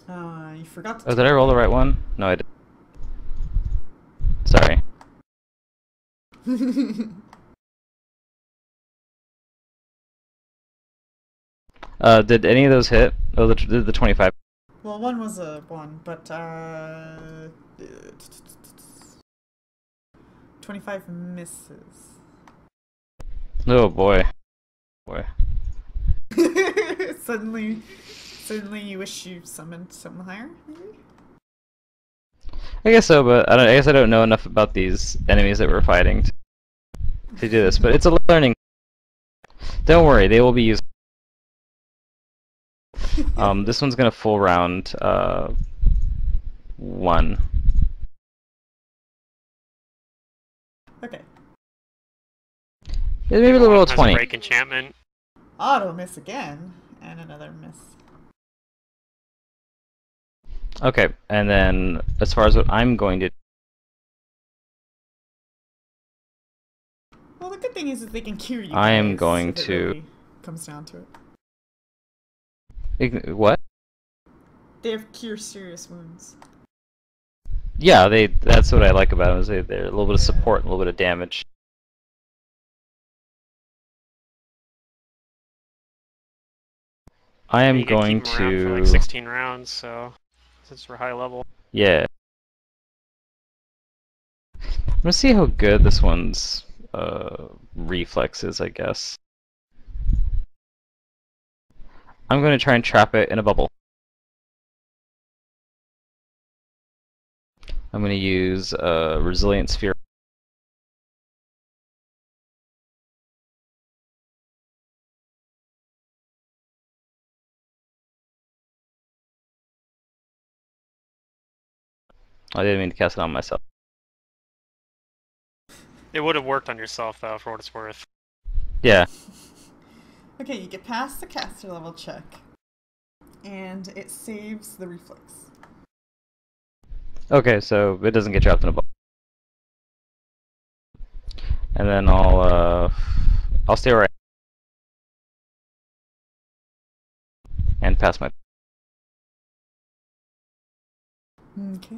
You forgot to. Oh, did I roll the right one? No, I didn't. Sorry. Did any of those hit? Oh, the 25. Well, one was a 1, but 25 misses. Oh boy. Boy. Suddenly you wish you summoned something higher, maybe? I guess so, but I guess I don't know enough about these enemies that we're fighting to do this. But it's a learning. Don't worry, they will be used. This one's gonna full round 1. Okay. Yeah, maybe they'll roll a Has 20. break enchantment. Auto miss again, and another miss. Okay, and then as far as what I'm going to. Well, the good thing is they can cure you. I am guys going if it to- really comes down to it. What? They have cure serious wounds. Yeah, that's what I like about them, is they're a little bit of support and a little bit of damage. I am You can going keep them around for like to... 16 rounds, so since we're high level. Yeah. I'm gonna see how good this one's reflex is, I guess. I'm gonna try and trap it in a bubble. I'm gonna use Resilient Sphere. I didn't mean to cast it on myself. It would have worked on yourself though, for what it's worth. Yeah. Okay, you get past the caster level check, and it saves the reflex. Okay, so it doesn't get trapped in a bubble. And then I'll stay where I am and pass my... Okay.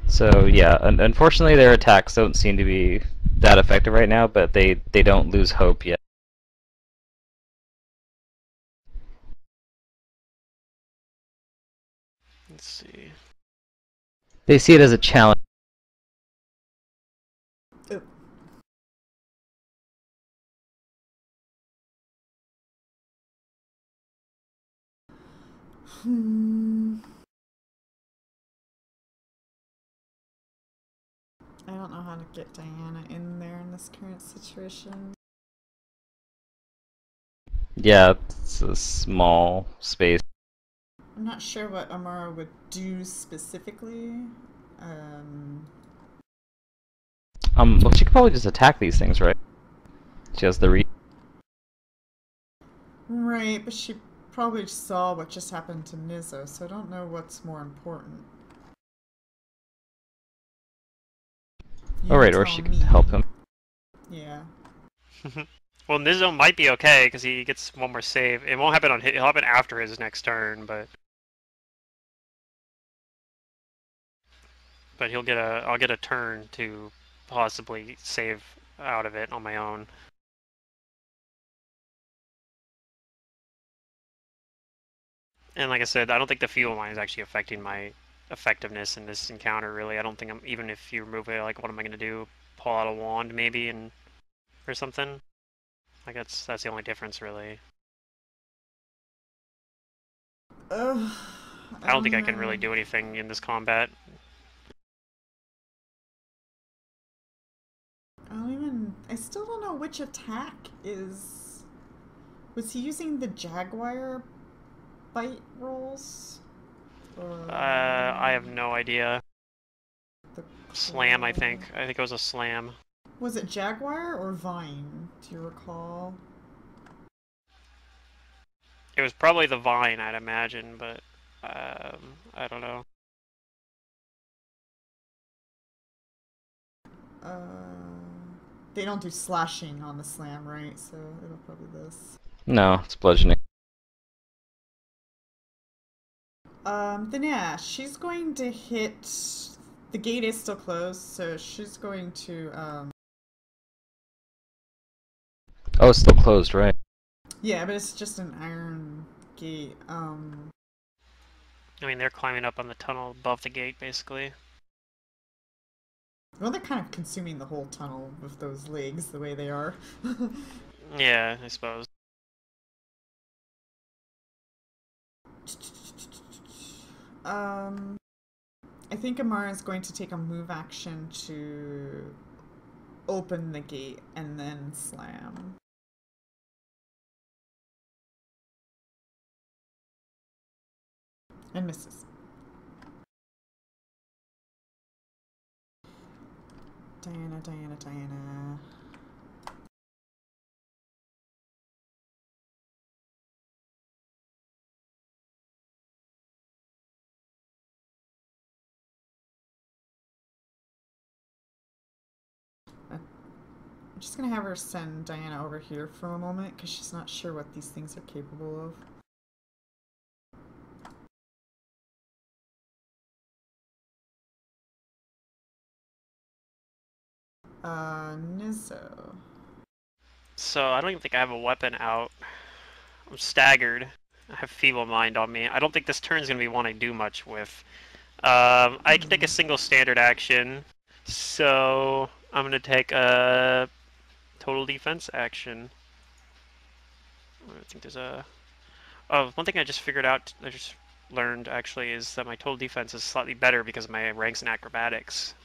So yeah, unfortunately their attacks don't seem to be that effective right now, but they don't lose hope yet. Let's see. They see it as a challenge. Oh. I don't know how to get Diana in there in this current situation. Yeah, it's a small space. I'm not sure what Amara would do specifically. Well, she could probably just attack these things, right? She has the reach. Right, but she probably saw what just happened to Nizzo, so I don't know what's more important. Alright, or she could help him. Yeah. Well, Nizzo might be okay because he gets one more save. It won't happen on his, it'll happen after his next turn, but he'll get I'll get a turn to possibly save out of it on my own. And like I said, I don't think the fuel line is actually affecting my effectiveness in this encounter, really. I don't think even if you remove it, like, what am I going to do? Pull out a wand, maybe, and or something? Like, that's the only difference, really. I I don't think I can really do anything in this combat. I still don't know which attack is... Was he using the Jaguar bite rolls? Or I have no idea. the Slam, I think. I think it was a slam. Was it Jaguar or Vine? Do you recall? It was probably the vine, I'd imagine, but I don't know. They don't do slashing on the slam, right? So it'll probably this. No, it's bludgeoning. Then yeah, she's going to hit... The gate is still closed, so she's going to, Oh, it's still closed, right? Yeah, but it's just an iron gate. I mean, they're climbing up on the tunnel above the gate, basically. Well, they're kind of consuming the whole tunnel with those legs the way they are. Yeah, I suppose. I think Amara is going to take a move action to open the gate and then slam. And misses. Diana. I'm just gonna have her send Diana over here for a moment because she's not sure what these things are capable of. Nizzo. So I don't even think I have a weapon out. I'm staggered. I have feeble mind on me. I don't think this turn's gonna be one I do much with. I can take a single standard action, so I'm gonna take a total defense action. I think there's a. Oh, one thing I just figured out. I just learned actually is that my total defense is slightly better because of my ranks in acrobatics.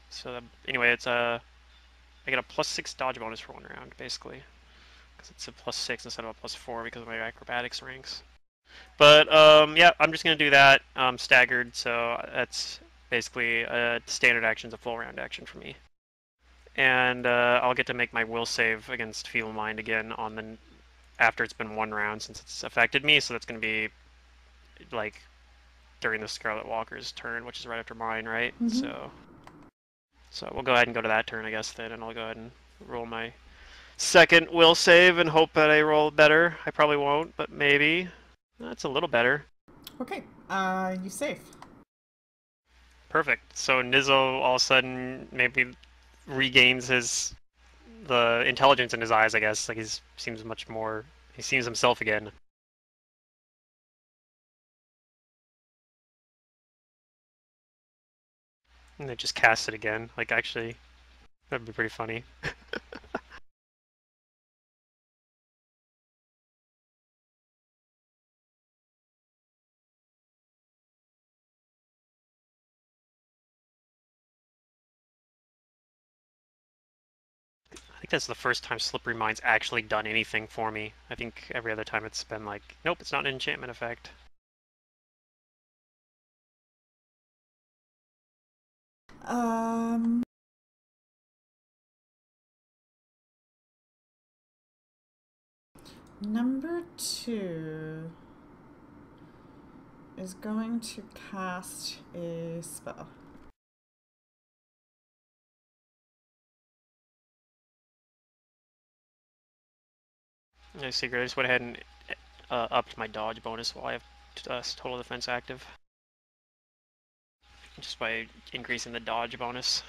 So anyway, it's a. I get a +6 dodge bonus for 1 round, basically. Because it's a +6 instead of a +4 because of my acrobatics ranks. But, yeah, I'm just going to do that staggered, so that's basically a standard action, a full round action for me. And I'll get to make my will save against Feeble Mind again on the after it's been 1 round since it's affected me, so that's going to be, like, during the Scarlet Walker's turn, which is right after mine, right? Mm-hmm. So we'll go ahead and go to that turn, I guess, then, and I'll go ahead and roll my second will save and hope that I roll better. I probably won't, but maybe. That's a little better. Okay, you save. Perfect. So Nizzo all of a sudden maybe regains the intelligence in his eyes, I guess. Like he seems himself again. And they just cast it again. Like actually, that'd be pretty funny. I think that's the first time Slippery Mind's actually done anything for me. I think every other time it's been like, nope, it's not an enchantment effect. Number 2 is going to cast a spell. I figured I just went ahead and upped my dodge bonus while I have total defense active. Just by increasing the dodge bonus.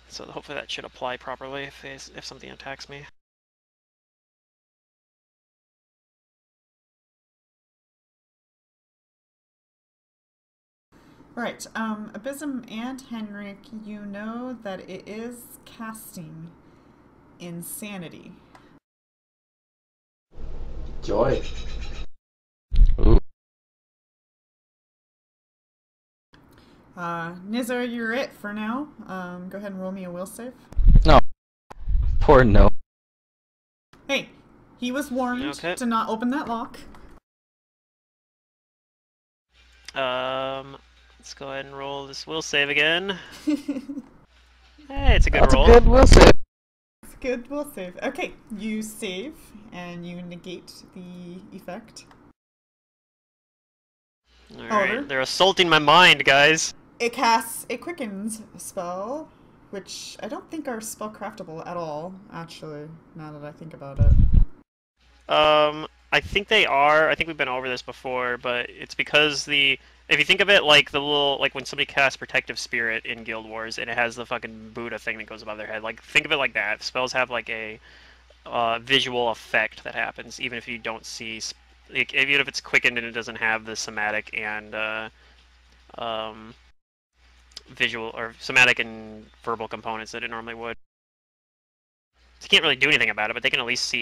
So hopefully that should apply properly if something attacks me. Right, Abysm and Henrik, you know that it is casting Insanity. Joy. Ooh. Nizzo, you're it for now. Go ahead and roll me a will save. No. Poor no. Hey, he was warned Okay. to not open that lock. Let's go ahead and roll this will save again. Hey, it's a good That's roll. a good will save. It's a good will save. Okay, you save and you negate the effect. Alright, they're assaulting my mind, guys. It casts a quickens spell, which I don't think are spell craftable at all, actually, now that I think about it. I think they are. I think we've been over this before, but it's because if you think of it like the little, like when somebody casts Protective Spirit in Guild Wars and it has the fucking Buddha thing that goes above their head, like think of it like that. Spells have like a visual effect that happens, even if you don't see, even if it's quickened and it doesn't have the somatic and visual or somatic and verbal components that it normally would. So you can't really do anything about it, but they can at least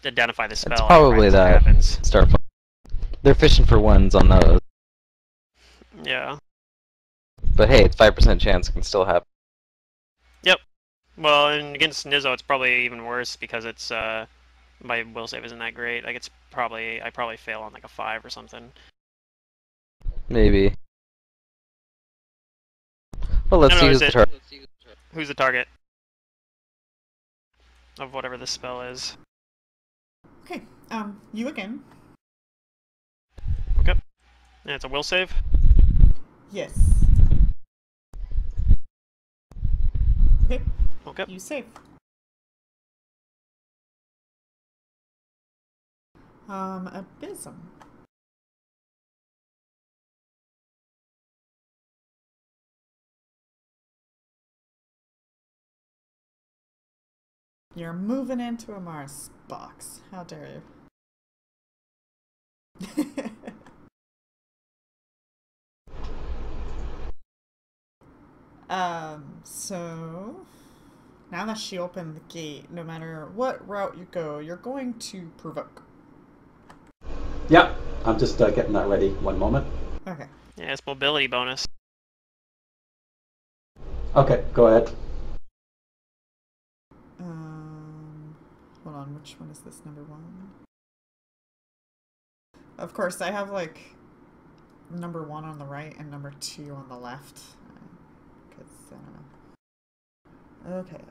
identify the spell. It's probably and that. happens. They're fishing for ones on those. Yeah. But hey, it's 5% chance it can still happen. Yep. Well, and against Nizzo, it's probably even worse because it's my will save isn't that great. Like I probably fail on like a 5 or something. Maybe. Well, let's see who's the target. Who's the target of whatever this spell is? Okay, you again. Okay. And it's a will save. Yes. Okay, Okay. you save. Abysm. You're moving into a Mars box. How dare you? So now that she opened the gate, no matter what route you go, you're going to provoke. Yeah, I'm just getting that ready. One moment. Okay. Yeah, it's mobility bonus. Okay, go ahead. Hold on, which one is this, number 1? Of course, I have like number 1 on the right and number 2 on the left. Because, okay,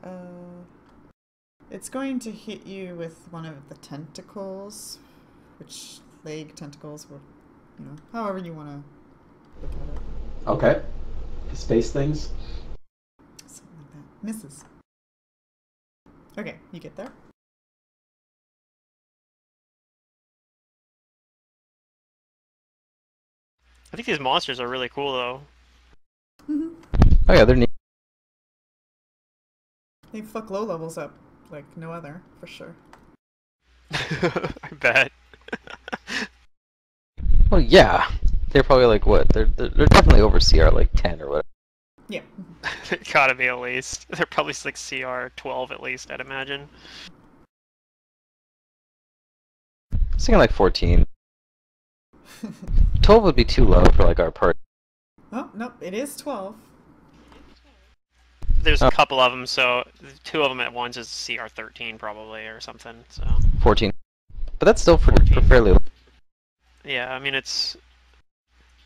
it's going to hit you with one of the tentacles, which leg tentacles, or, you know, however you want to look at it. Okay. Space things. Something like that. Misses. Okay, you get there. I think these monsters are really cool though. Oh yeah, they're neat. They fuck low levels up like no other, for sure. I bet. Well, yeah. They're probably like what? They're definitely over CR like 10 or whatever. Yeah. Gotta be at least. They're probably like CR 12 at least, I'd imagine. I was thinking like 14. 12 would be too low for like our party. Oh, nope, it is 12. There's a couple of them, so 2 of them at once is CR 13 probably or something. So 14. But that's still for fairly low. yeah, I mean it's.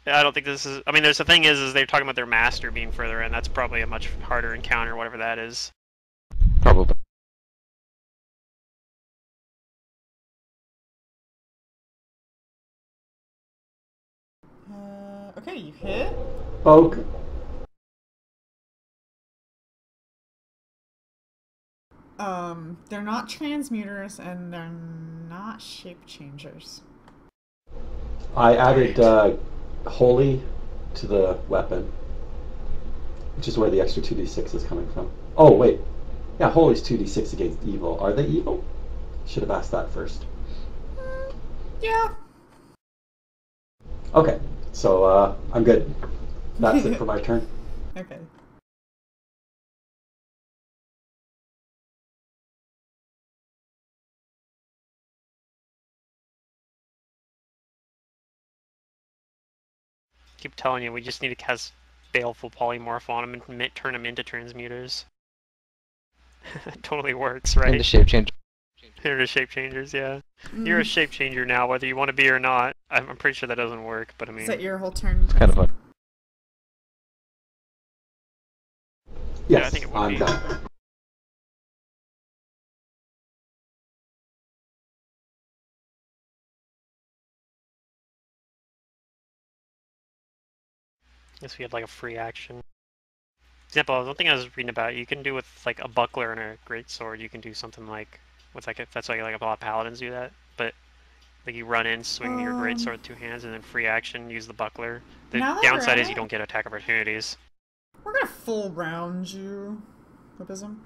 I don't think this is. I mean, there's the thing is they're talking about their master being further in. That's probably a much harder encounter, whatever that is. Probably. Okay, you hit. Poke. They're not transmuters and they're not shape changers. I added holy to the weapon, which is where the extra 2d6 is coming from. Oh, wait. Yeah, holy's 2d6 against evil. Are they evil? Should have asked that first. Yeah. Okay, so I'm good. That's it for my turn. Okay. Keep telling you, we just need to cast baleful polymorph on them and turn them into transmuters. It totally works, right? Into shape change. They're the shape changers, yeah. You're a shape changer now, whether you want to be or not. I'm pretty sure that doesn't work, but I mean. Is that your whole turn? It's kind of fun. Yes, Yeah, I think it would I'm be. done. Guess we had like a free action. Example, one thing I was reading about, you can do with like a buckler and a greatsword, you can do something like with like that's like a lot of paladins do that, but like you run in, swing your greatsword with 2 hands, and then free action, use the buckler. The Now that we're downside at is you it- don't get attack opportunities. We're gonna full round you, Abysm.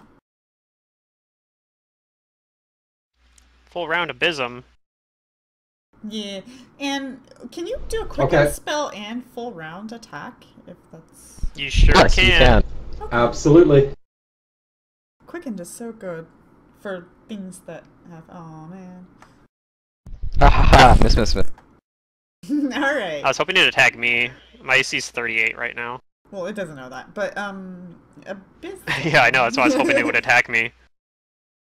Full round abysm. Yeah, and can you do a quicken Okay. spell and full round attack? If that's You sure Yes, you can. okay. Absolutely. Quickened is so good for things that have. Oh man. Ah ha ha! Miss. All right. I was hoping it'd attack me. My AC's 38 right now. Well, it doesn't know that, but Abysm. Yeah, I know. That's why I was hoping it would attack me.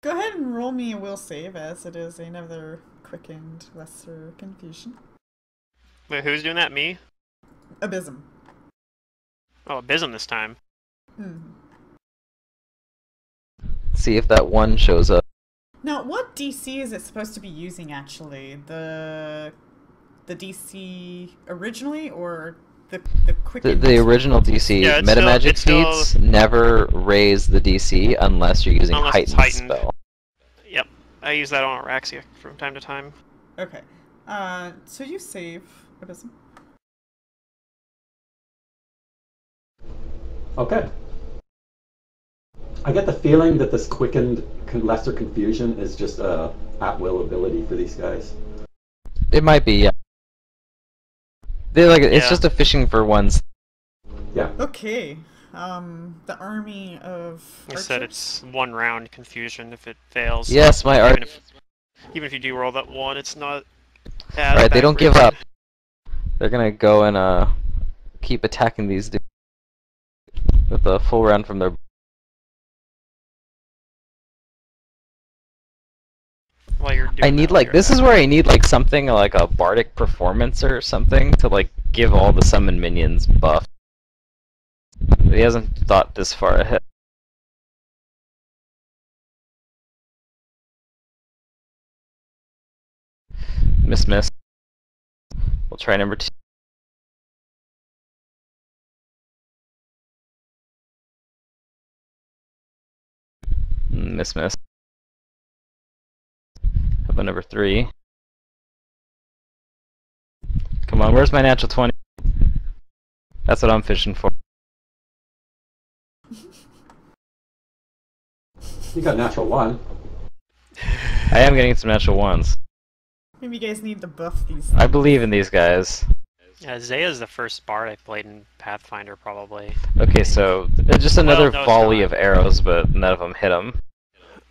Go ahead and roll me a will save, as it is another quickened lesser confusion. Wait, who's doing that? Me? Abysm. Oh, abysm this time. See if that one shows up. Now, what DC is it supposed to be using, actually? The DC originally, or the quicken? The original DC, Yeah, it's metamagic still- feats never raise the DC unless you're using Unless it's heightened heightened. spell. Yep. I use that on Araxia from time to time. Okay. So you save, Abysm. Okay. I get the feeling that this quickened lesser confusion is just a at-will ability for these guys. It might be, yeah. They're like, it's Yeah. just a fishing for ones. Yeah. Okay. The army of I said archers? it's 1 round confusion if it fails. Yes, my art. Even if you do roll that 1, it's not as Alright, they don't give up. backbreaking. They're gonna go and keep attacking these dudes with a full round from their. While you're doing I need that, like you're this is attacking. where I need like something like a bardic performance or something to like give all the summon minions buff. But he hasn't thought this far ahead. Miss. We'll try number 2. Miss. How about number 3? Come on, where's my natural 20? That's what I'm fishing for. You got natural 1. I am getting some natural 1s. Maybe you guys need to buff these. I believe in these guys. Yeah, Zaya's the first bard I played in Pathfinder, probably. Okay, so just another no, it's volley not. of arrows, but none of them hit him.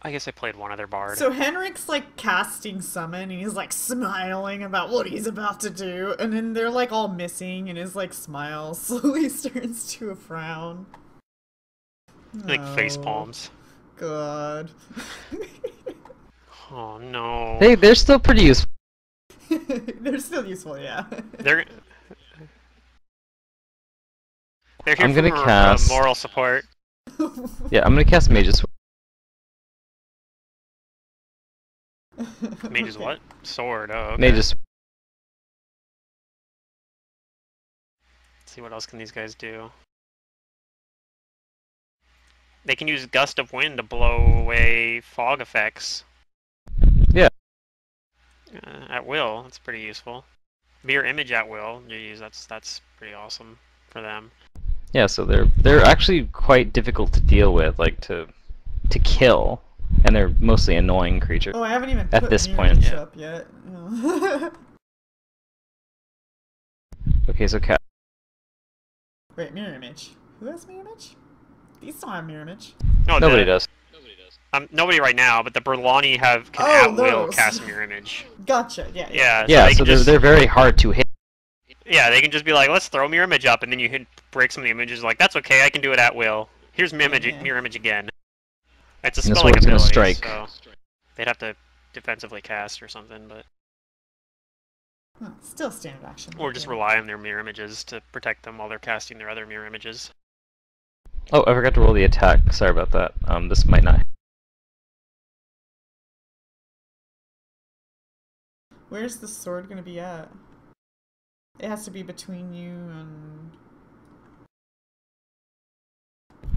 I guess I played one other bard. So Henrik's like casting summon and he's like smiling about what he's about to do, and then they're like all missing and his like smile slowly turns to a frown. Like face No. palms. God. Oh no. They're still pretty useful. They're still useful, yeah. They're here I'm for gonna cast- moral support. Yeah, I'm gonna cast Mage's Sword. Mage's Okay. what? Sword. Oh, okay. Mage's Let's see what else can these guys do. They can use Gust of Wind to blow away fog effects. Yeah. At will. That's pretty useful. Mirror image at will. Jeez, that's pretty awesome for them. Yeah, so they're actually quite difficult to deal with, like to kill, and they're mostly annoying creatures. Oh, I haven't even At put this Mirror point, Image yeah. up yet. No. Okay, so Wait, Mirror Image. Who has Mirror Image? These don't have Mirror Image. No, nobody does. Nobody right now, but the Burlani can Oh, at will those. cast Mirror Image. Gotcha, yeah. Yeah. Yeah, they so can just, they're very hard to hit. Yeah, they can just be like, let's throw Mirror Image up, and then you break some of the images. Like, that's okay, I can do it at will. Here's Mirror Image, Yeah. Mirror Image again. It's a And the spell like sword's gonna ability, strike. so they'd have to defensively cast or something, but Huh, still standard action. or just yeah. rely on their mirror images to protect them while they're casting their other mirror images. Oh, I forgot to roll the attack. Sorry about that. This might not. Where's the sword gonna be at? It has to be between you and.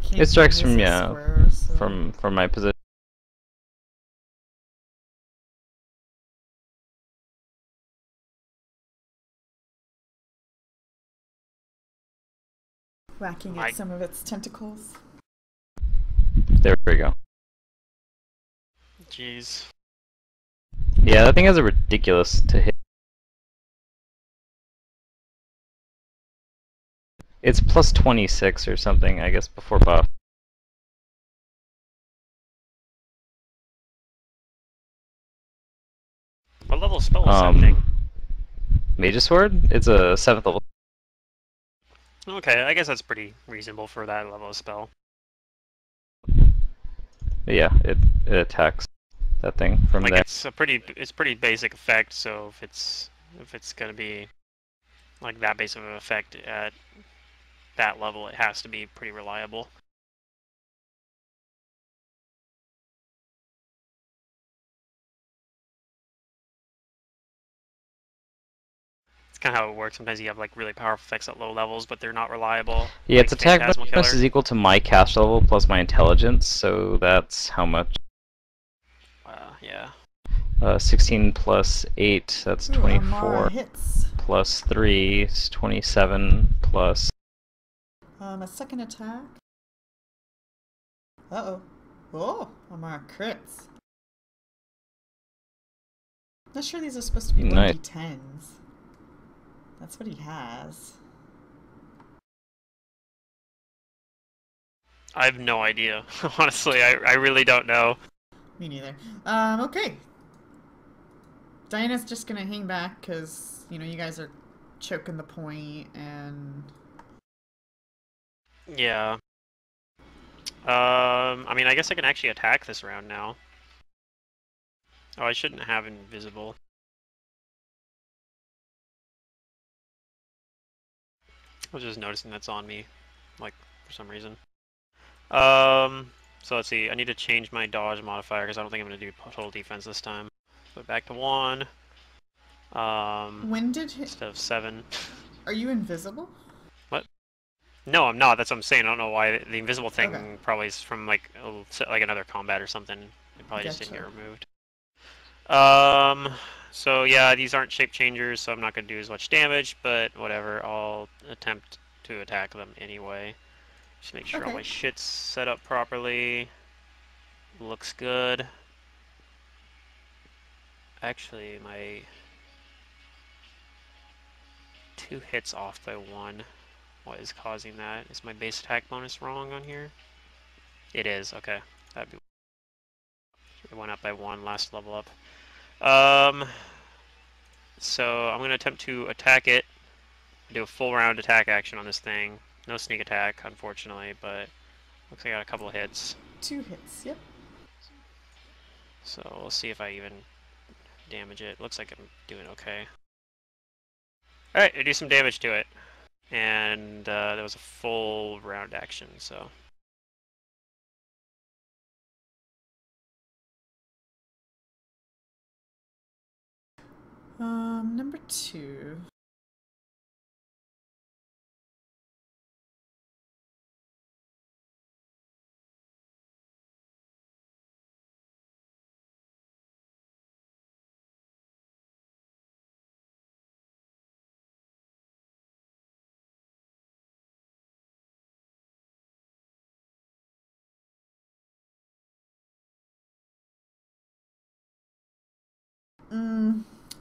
Can't It strikes be from missing square, so- from my position. Whacking I- at some of its tentacles. There we go. Jeez. Yeah, that thing has a ridiculous to hit. It's plus 26 or something, I guess, before buff. What level spell is that thing? Mage's Sword? It's a 7th level. Okay, I guess that's pretty reasonable for that level of spell. But yeah, it attacks that thing from Like there. it's pretty basic effect, so if it's gonna be like that base of an effect at that level, it has to be pretty reliable. It's kind of how it works. Sometimes you have like really powerful effects at low levels, but they're not reliable. Yeah, like its attack Phantasmal bonus Killer. is equal to my cast level plus my intelligence, so that's how much? Yeah. 16 plus 8, that's Ooh, 24. Amara hits. Plus 3 is 27, plus... A second attack. Uh-oh. Oh, I'm on crits. Not sure these are supposed to be Nice. 1d10s. That's what he has. I have no idea. Honestly, I really don't know. Me neither. Okay. Diana's just gonna hang back because, you know, you guys are choking the point and... Yeah. I mean, I guess I can actually attack this round now. Oh, I shouldn't have invisible. I was just noticing that's on me, like, for some reason. So let's see. I need to change my dodge modifier because I don't think I'm going to do total defense this time. Put back to 1. When did Instead of 7. Are you invisible? What? No, I'm not. That's what I'm saying. I don't know why the invisible thing Okay. probably is from like another combat or something. It probably just didn't get Gotcha. removed. So yeah, these aren't shape changers, so I'm not going to do as much damage, but whatever. I'll attempt to attack them anyway. Just make sure all Okay. my shit's set up properly. Looks good. Actually, my 2 hits off by 1. What is causing that? Is my base attack bonus wrong on here? It is, okay. That'd be... It went up by 1 last level up. So I'm going to attempt to attack it. Do a full round attack action on this thing. No sneak attack, unfortunately, but looks like I got a couple of hits. 2 hits, yep. So we'll see if I even damage it. Looks like I'm doing okay. Alright, I do some damage to it. And that was a full round action, so... Number 2.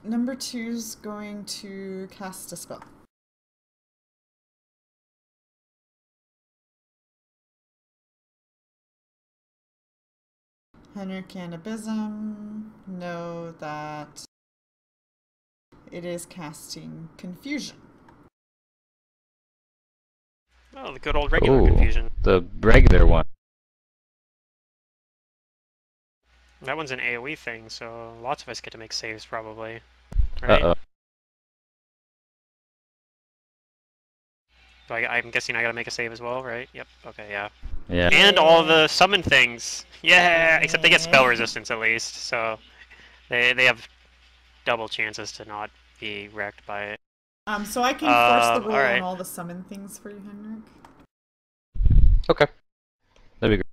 Number 2's going to cast a spell. Henrik and Abysm know that it is casting confusion. Oh, the good old regular Ooh, confusion. the regular one. That one's an AoE thing, so lots of us get to make saves probably. Right? Uh-oh. So I'm guessing I gotta make a save as well, right? Yep, okay, yeah. Yeah. And all the summon things! Yeah! Except they get spell resistance at least, so they have double chances to not be wrecked by it. So I can force the roll alright. on all the summon things for you, Henrik. Okay. That'd be great.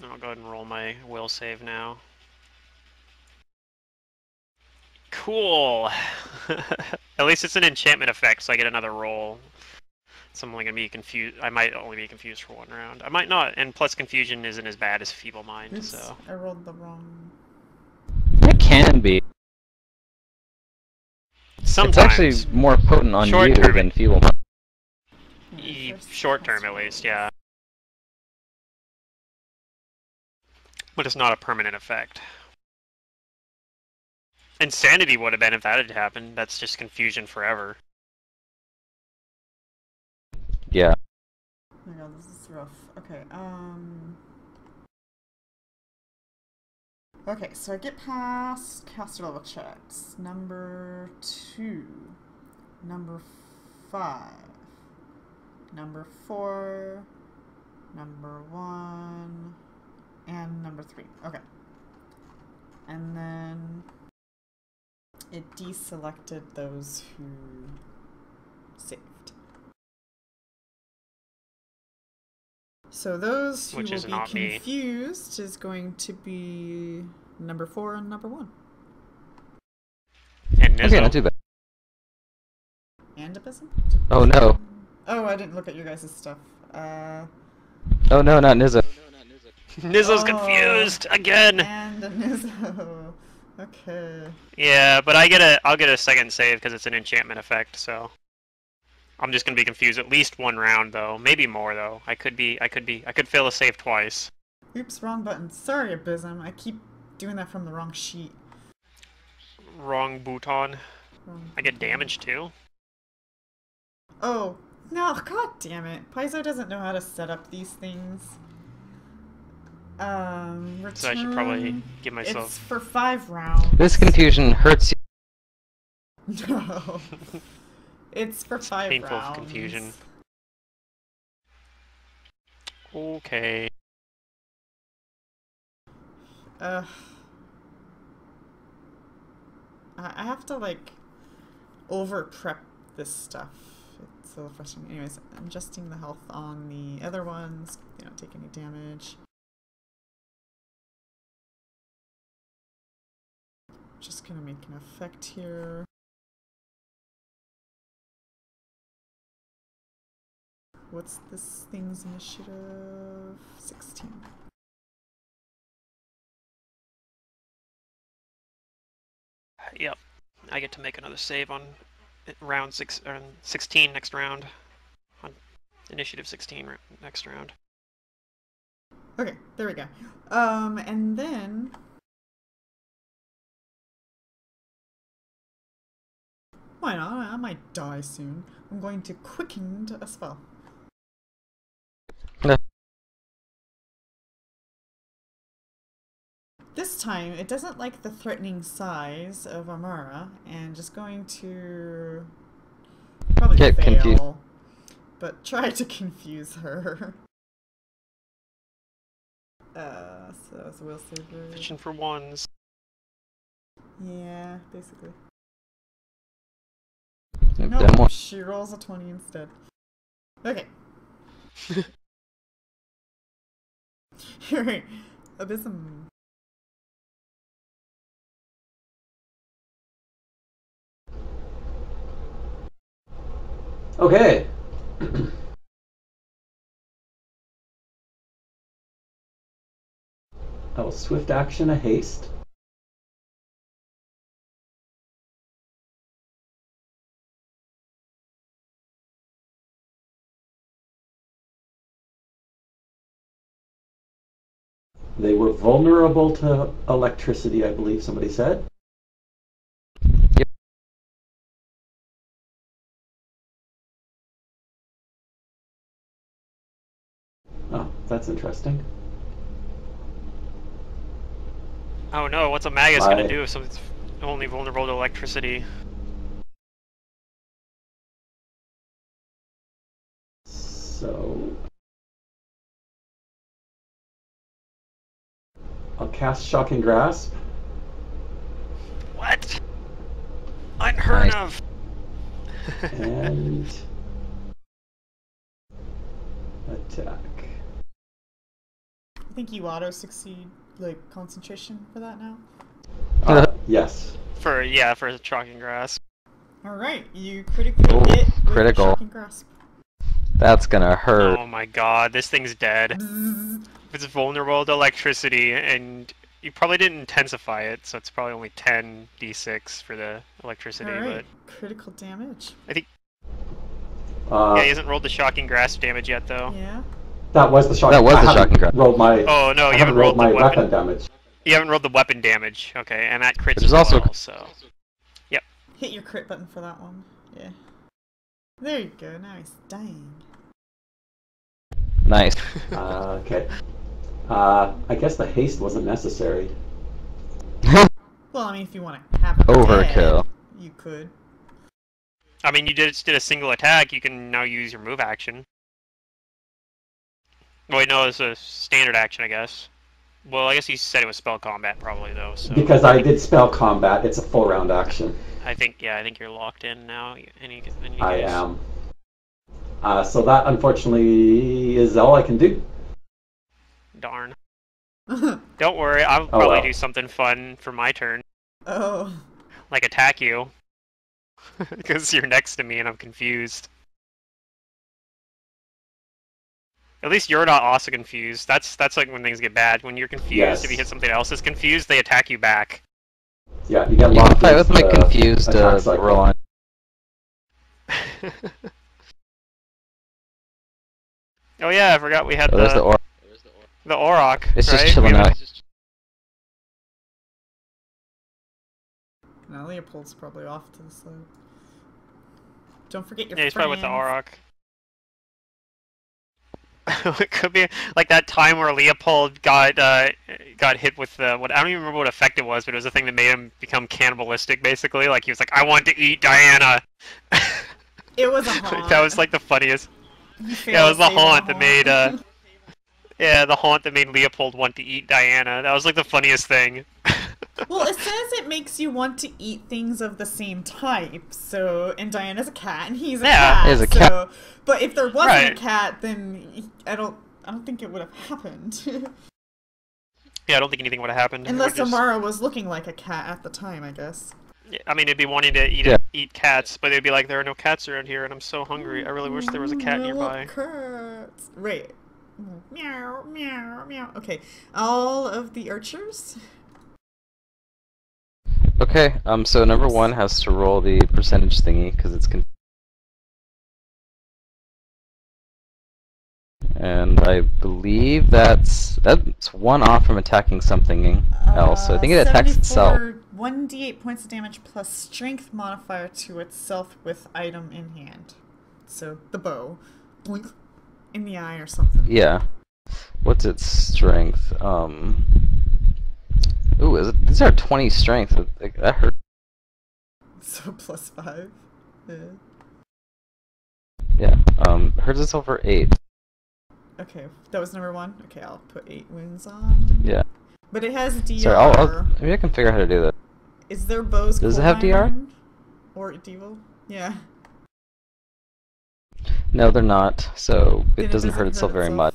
I'll go ahead and roll my will save now. Cool! At least it's an enchantment effect, so I get another roll. So I'm only gonna be confused. I might only be confused for 1 round. I might not, and plus confusion isn't as bad as feeble mind, Oops, so. I rolled the wrong... It can be. Sometimes. It's actually more potent on Short you term. than feeble. Short term at least, yeah. But it's not a permanent effect. Insanity would have been if that had happened. That's just confusion forever. Yeah. Oh my god, this is rough. Okay, Okay, so I get past caster level checks. Number 2. Number 5. Number 4. Number 1. And number 3. Okay. And then it deselected those who saved. So those who Which will is be not me. confused is going to be number 4 and number 1. And Nizzo. Okay, not too bad. And Abysm? Oh no. Oh, I didn't look at your guys' stuff. Oh no, not Nizzo. Nizzo's Oh, confused again. And a Nizzo. Okay. Yeah, but I'll get a second save because it's an enchantment effect. So I'm just gonna be confused at least one round though, maybe more though. I could fail a save twice. Oops, wrong button. Sorry, Abysm. I keep doing that from the wrong sheet. Wrong bouton. Wrong I get button. damage too. Oh, no, god damn it. Paizo doesn't know how to set up these things. Return. So I should probably give myself. It's for 5 rounds. This confusion hurts you. No. It's for 5 Painful rounds. confusion. Okay. I have to, like, over-prep this stuff. It's so frustrating. Anyways, I'm adjusting the health on the other ones. They don't take any damage. Just gonna make an effect here. What's this thing's initiative? 16. Yep. I get to make another save on round 16 next round. On initiative 16 next round. Okay, there we go. And then why not? I might die soon. I'm going to quicken a spell. This time, it doesn't like the threatening size of Amara, and just going to probably Get fail, confused. but try to confuse her. So it's a will saver. Fishing for ones. Yeah, basically. That No, one. she rolls a 20 instead. Okay. Alright. Abysm. Okay. I will swift action a haste. They were vulnerable to electricity, I believe somebody said. Yep. Oh, that's interesting. Oh no, what's a Magus gonna I- do if something's only vulnerable to electricity? So I'll cast Shocking Grasp. What? Unheard Nice. of! And attack. I think you auto succeed, like, concentration for that now. Yes. For the Chalking Grass. Alright, you critically Oh, hit with critical. Shocking Grasp. That's gonna hurt. Oh my god, this thing's dead. Bzzz. It's vulnerable to electricity, and you probably didn't intensify it, so it's probably only 10 d6 for the electricity, Alright, critical damage. but... Uh, yeah, he hasn't rolled the Shocking Grasp damage yet, though. Yeah. That was the shocking. That was I the haven't Shocking Grasp. Rolled my. Oh, no, I you haven't haven't rolled my the weapon weapon. damage. You haven't rolled the weapon damage. Okay, and that crits Which as is also- well, so... Hit your crit button for that one. Yeah. There you go, nice. Dang. Nice. Okay. I guess the haste wasn't necessary. Well, I mean, if you want to have it Overkill. dead, you could. I mean, you just did a single attack, you can now use your move action. Wait, no, it's a standard action, I guess. Well, I guess you said it was spell combat, probably, though, so... Because I did spell combat, it's a full round action. I think you're locked in now. I am. So that, unfortunately, is all I can do. Darn. Don't worry, I'll Oh, probably well. do something fun for my turn. Oh. Like attack you. Because you're next to me and I'm confused. At least you're not also confused. That's like when things get bad. When you're confused, if you hit Yes. something else that's confused, they attack you back. Yeah, you get You can locked fight into with my the confused attack cycle. Roland. Oh yeah, I forgot we had Oh, there's the aura. the Auroch, It's right? just chilling out. Now Leopold's probably off to the side. Don't forget your Yeah, he's friends. probably with the Auroch. It could be like that time where Leopold got hit with what I don't even remember what effect it was, but it was a thing that made him become cannibalistic. Basically, like he was like, "I want to eat Diana." It was a haunt. That was like the funniest. Yeah, it was the haunt that made yeah, the haunt that made Leopold want to eat Diana. That was like the funniest thing. Well, it says it makes you want to eat things of the same type. So, and Diana's a cat, and he's a cat. He's a so, cat. But if there wasn't Right. a cat, then I don't think it would have happened. Yeah, I don't think anything would have happened. It Unless would just- Amara was looking like a cat at the time, I guess. Yeah, I mean, it'd be wanting to eat Yeah. eat cats, but it'd be like, there are no cats around here, and I'm so hungry. I really wish there was a cat I nearby. want cats. Right. Meow, meow, meow. Okay. All of the archers. Okay, so number 1 has to roll the percentage thingy, because it's and I believe that's 1 off from attacking something else, so I think it attacks itself. 1d8 points of damage plus strength modifier to itself with item in hand. So, the bow. Blink in the eye or something. Yeah. What's its strength? Ooh, these are 20 strength. That hurt. So, plus 5. Yeah. Yeah. Hurts itself for 8. Okay, that was number 1. Okay, I'll put 8 wounds on. Yeah. But it has DR. Sorry, maybe I can figure out how to do that. Is there bows? Does it have DR? iron? Or devil? Yeah. No, they're not, so Then it doesn't hurt itself very much.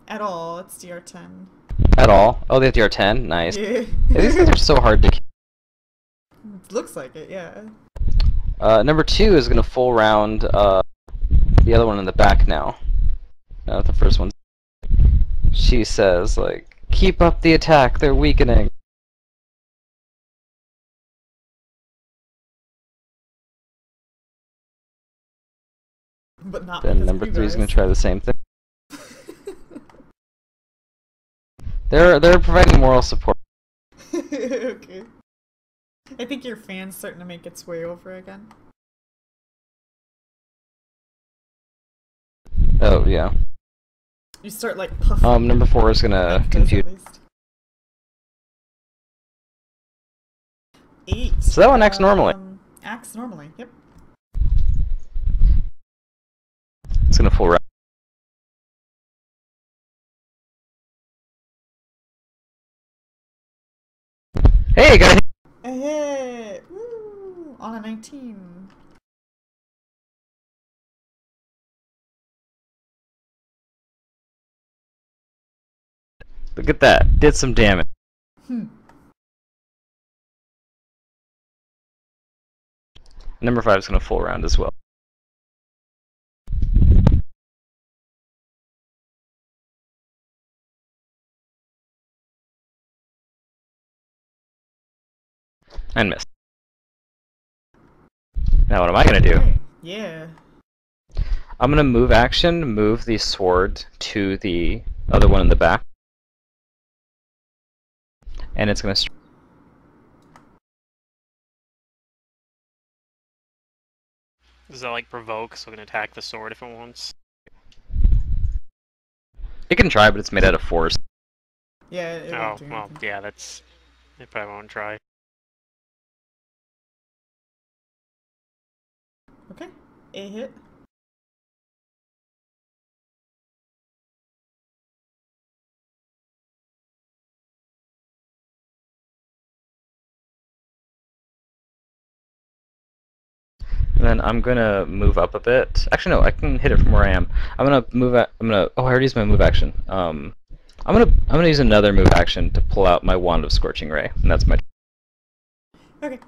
At all. It's DR10. At all? Oh, they have DR10? Nice. Yeah. Yeah, these guys are so hard to kill. Looks like it, yeah. Number 2 is gonna full round the other one in the back now. Not the first one. She says, like, keep up the attack, they're weakening. But not Then because number of you 3 is gonna guys. try the same thing. They're providing moral support. Okay. I think your fan's starting to make its way over again. Oh yeah. You start like puffing. Number 4 is gonna Mike does, confuse. at least. 8. So that one acts normally. Acts normally, yep. It's gonna full round. Hey, got a hit. A hit! Woo! On a 19. Look at that. Did some damage. Number 5 is gonna full round as well. And missed. Now what am I gonna do? Okay. Yeah. I'm gonna move action, move the sword to the other one in the back. And it's gonna Does that like provoke, so it can attack the sword if it wants? it can try, but it's made out of force. Yeah, it Oh, won't do well, anything. yeah, that's... They probably won't try. Okay. A hit. And then I'm gonna move up a bit. Actually, no, I can hit it from where I am. I'm gonna move. Oh, I already used my move action. I'm gonna use another move action to pull out my wand of scorching ray, and that's my. Okay.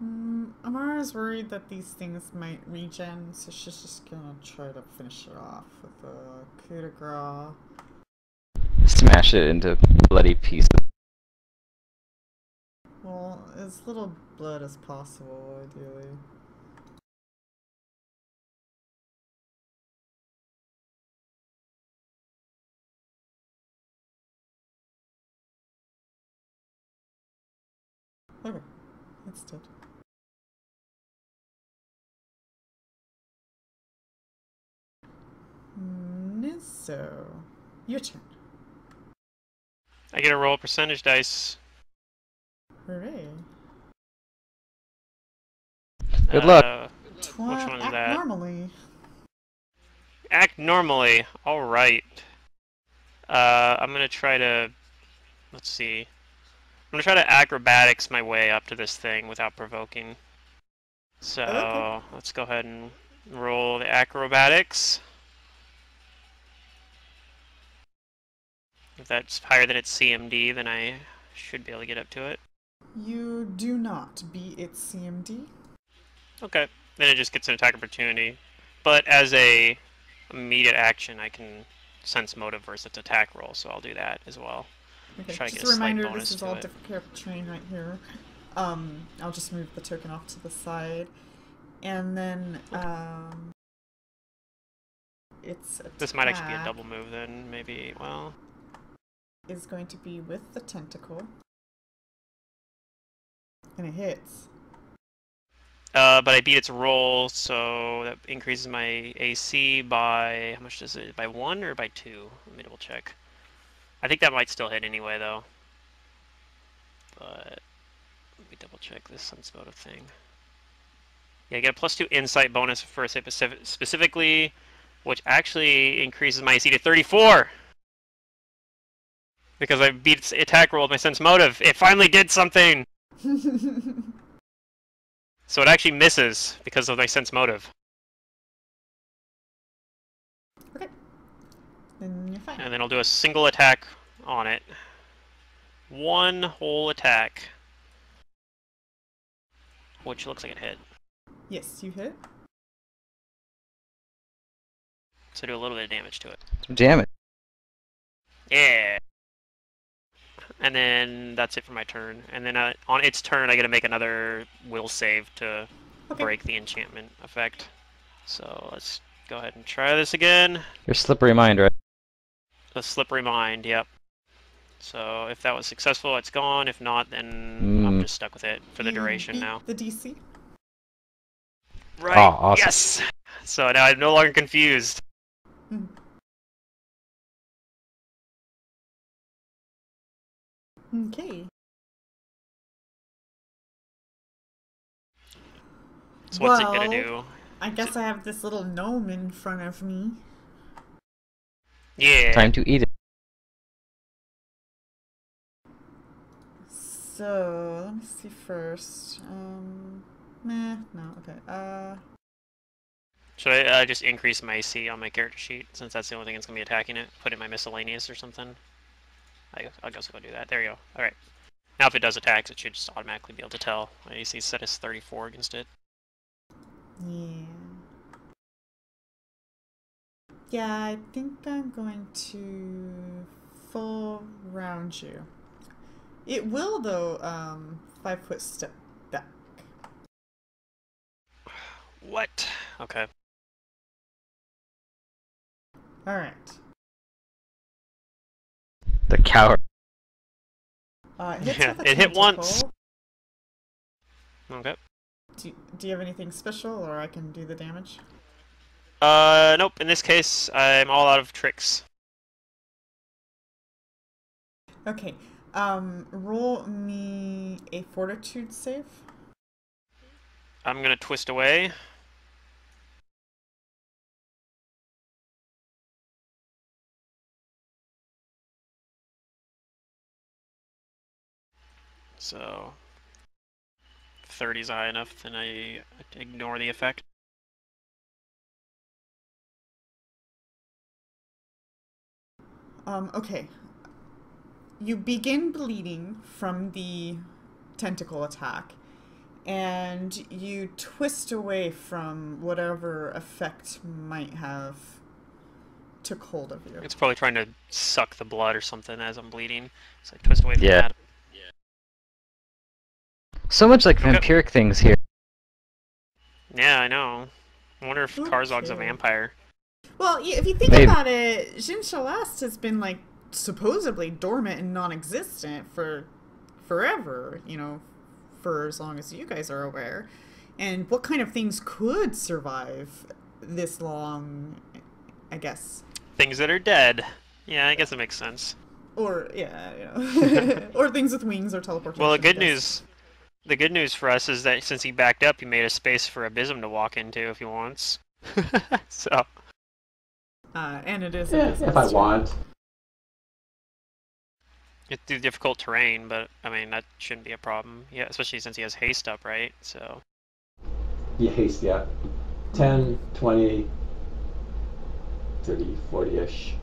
Amara's worried that these things might regen, so she's just gonna try to finish it off with a coup de grace. Smash it into bloody pieces. Well, as little blood as possible, ideally. Okay, it's dead. Nizzo, your turn. I get to roll percentage dice. Hooray. Good luck. Which one is Act that? normally. Act normally. All right. I'm gonna try to. Let's see. I'm gonna try to acrobatics my way up to this thing without provoking. So Okay. let's go ahead and roll the acrobatics. If that's higher than its CMD, then I should be able to get up to it. You do not beat its CMD. Okay. Then it just gets an attack opportunity. But as a immediate action, I can sense motive versus its attack roll, so I'll do that as well. Okay, Try to just get a a slight reminder, bonus this is to all it. difficult terrain right here. I'll just move the token off to the side. And then, its attack This might actually be a double move then, maybe, well... is going to be with the tentacle. And it hits. But I beat its roll, so that increases my AC by... How much does it... By 1 or by 2? Let me double check. I think that might still hit anyway, though. But... Let me double check this sense motive thing. Yeah, I get a +2 insight bonus for specifically, which actually increases my AC to 34! Because I beat its attack roll with my sense motive. It finally did something! So it actually misses because of my sense motive. Okay. Then you're fine. And then I'll do a single attack on it. One whole attack. Which looks like it hit. Yes, you hit. So do a little bit of damage to it. Damn it. Yeah! And then that's it for my turn. And then on its turn, I get to make another will save to break the enchantment effect. So let's go ahead and try this again. Your slippery mind, right? The slippery mind, yep. So if that was successful, it's gone. If not, then I'm just stuck with it for the duration now. The DC. Right. Oh, awesome. Yes. So now I'm no longer confused. Okay. So what's it gonna do? I guess I have this little gnome in front of me. Yeah. Time to eat it. So let me see first. No, okay. Should I just increase my AC on my character sheet since that's the only thing that's gonna be attacking it? Put it in my miscellaneous or something. I guess I'll go do that. There you go. All right. Now if it does attacks, it should just automatically be able to tell. My AC set is 34 against it. Yeah. Yeah, I think I'm going to full round you. It will, though, 5-foot step back. What? Okay. Alright. The coward. It hits Yeah, with a it hit tentacle. once. Okay. Do you have anything special, or I can do the damage? Nope. In this case, I'm all out of tricks. Okay. Roll me a fortitude save. I'm gonna twist away. So, 30's high enough, then I ignore the effect. Okay. You begin bleeding from the tentacle attack, and you twist away from whatever effect might have took hold of you. It's probably trying to suck the blood or something as I'm bleeding. So I twist away from Yeah. that. So much like Okay. vampiric things here. Yeah, I know. I wonder if Karzog's a Okay. vampire. Well, if you think Maybe. about it, Jin Shalast has been like supposedly dormant and non-existent for forever, you know, for as long as you guys are aware. And what kind of things could survive this long, I guess? Things that are dead. Yeah, I guess it makes sense. Or, yeah, you know. Or things with wings or teleportation. Well, I guess. the good news for us is that since he backed up, he made a space for Abysm to walk into if he wants. So. And it is Yeah, if I want. It's through difficult terrain, but I mean that shouldn't be a problem. Yeah, especially since he has haste up, right? So. Yeah, haste, yeah. 10, 20, 30, 40-ish.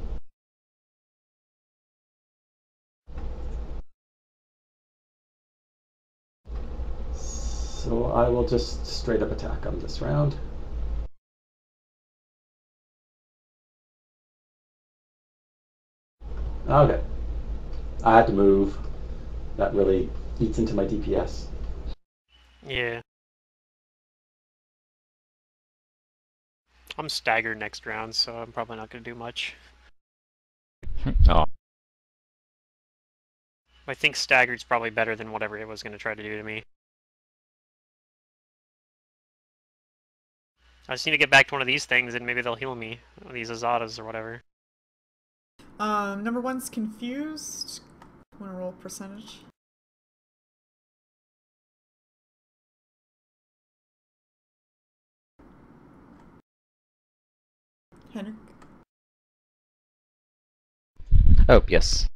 So I will just straight up attack on this round. Okay. I had to move. That really eats into my DPS. Yeah. I'm staggered next round, so I'm probably not going to do much. Oh. I think staggered's probably better than whatever it was going to try to do to me. I just need to get back to one of these things and maybe they'll heal me. These Azadas or whatever. Number one's confused. Want to roll percentage? Henrik? Oh, yes.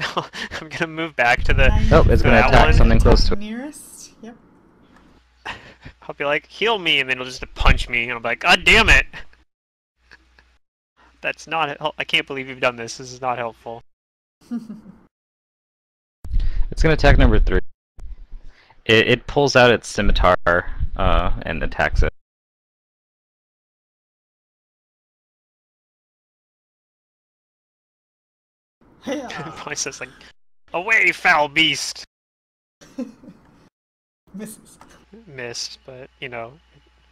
I'm going to move back to the... Oh, it's going to That attack one? something close to it. Nearest? Yep. I'll be like, heal me, and then it'll just punch me, and I'll be like, God damn it! That's not... I can't believe you've done this. This is not helpful. It's going to attack number 3. It pulls out its scimitar and attacks it. Probably says like, away, foul beast! Misses. Missed, but, you know,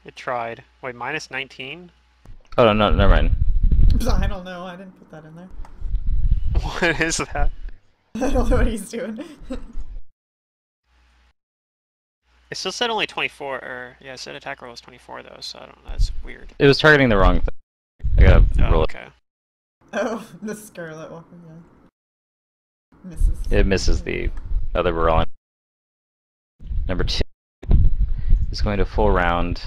it tried. Wait, minus 19? Oh, no, never mind. I don't know. I didn't put that in there. What is that? I don't know what he's doing. It still said only 24, or... Yeah, it said attack roll was 24, though, so I don't know. That's weird. It was targeting the wrong thing. I gotta roll it. Okay. Oh, the Scarlet Walker, yeah. Misses. It misses the other we're rolling. Number 2 is going to full round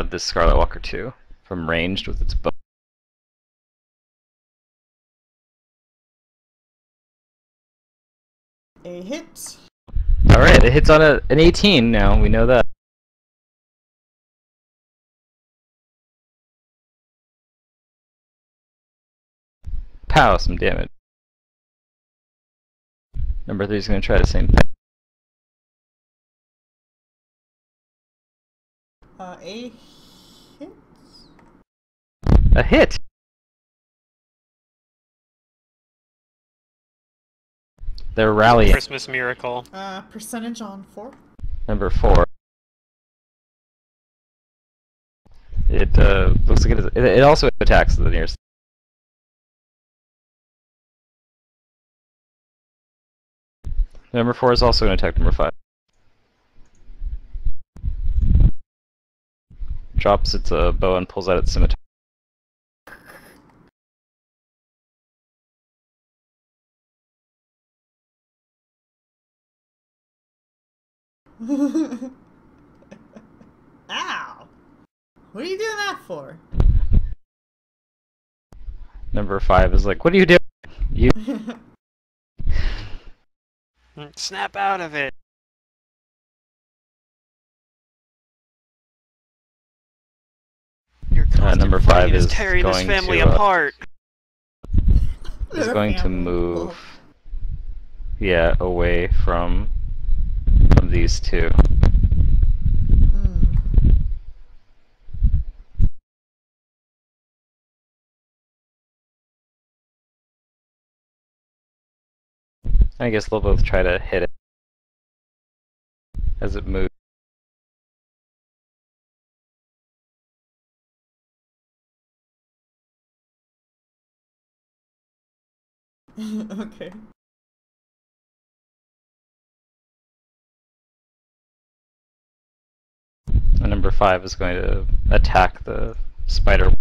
this Scarlet Walker 2 from ranged with its bow. A hit. Alright, it hits on an 18 now, we know that. Pow, some damage. Number 3 is going to try the same thing. A hit? A hit! They're rallying. Christmas miracle. Percentage on 4. Number 4. It looks like it also attacks the nearest. Number 4 is also going to attack number 5. Drops its bow and pulls out its scimitar. Ow! What are you doing that for? Number 5 is like, what are you doing? You. Snap out of it! Your constant Number fighting 5 is tearing this going family to, apart. is going to move. Yeah, away from these two. Mm. I guess they'll both try to hit it as it moves. Okay. And number 5 is going to attack the spider.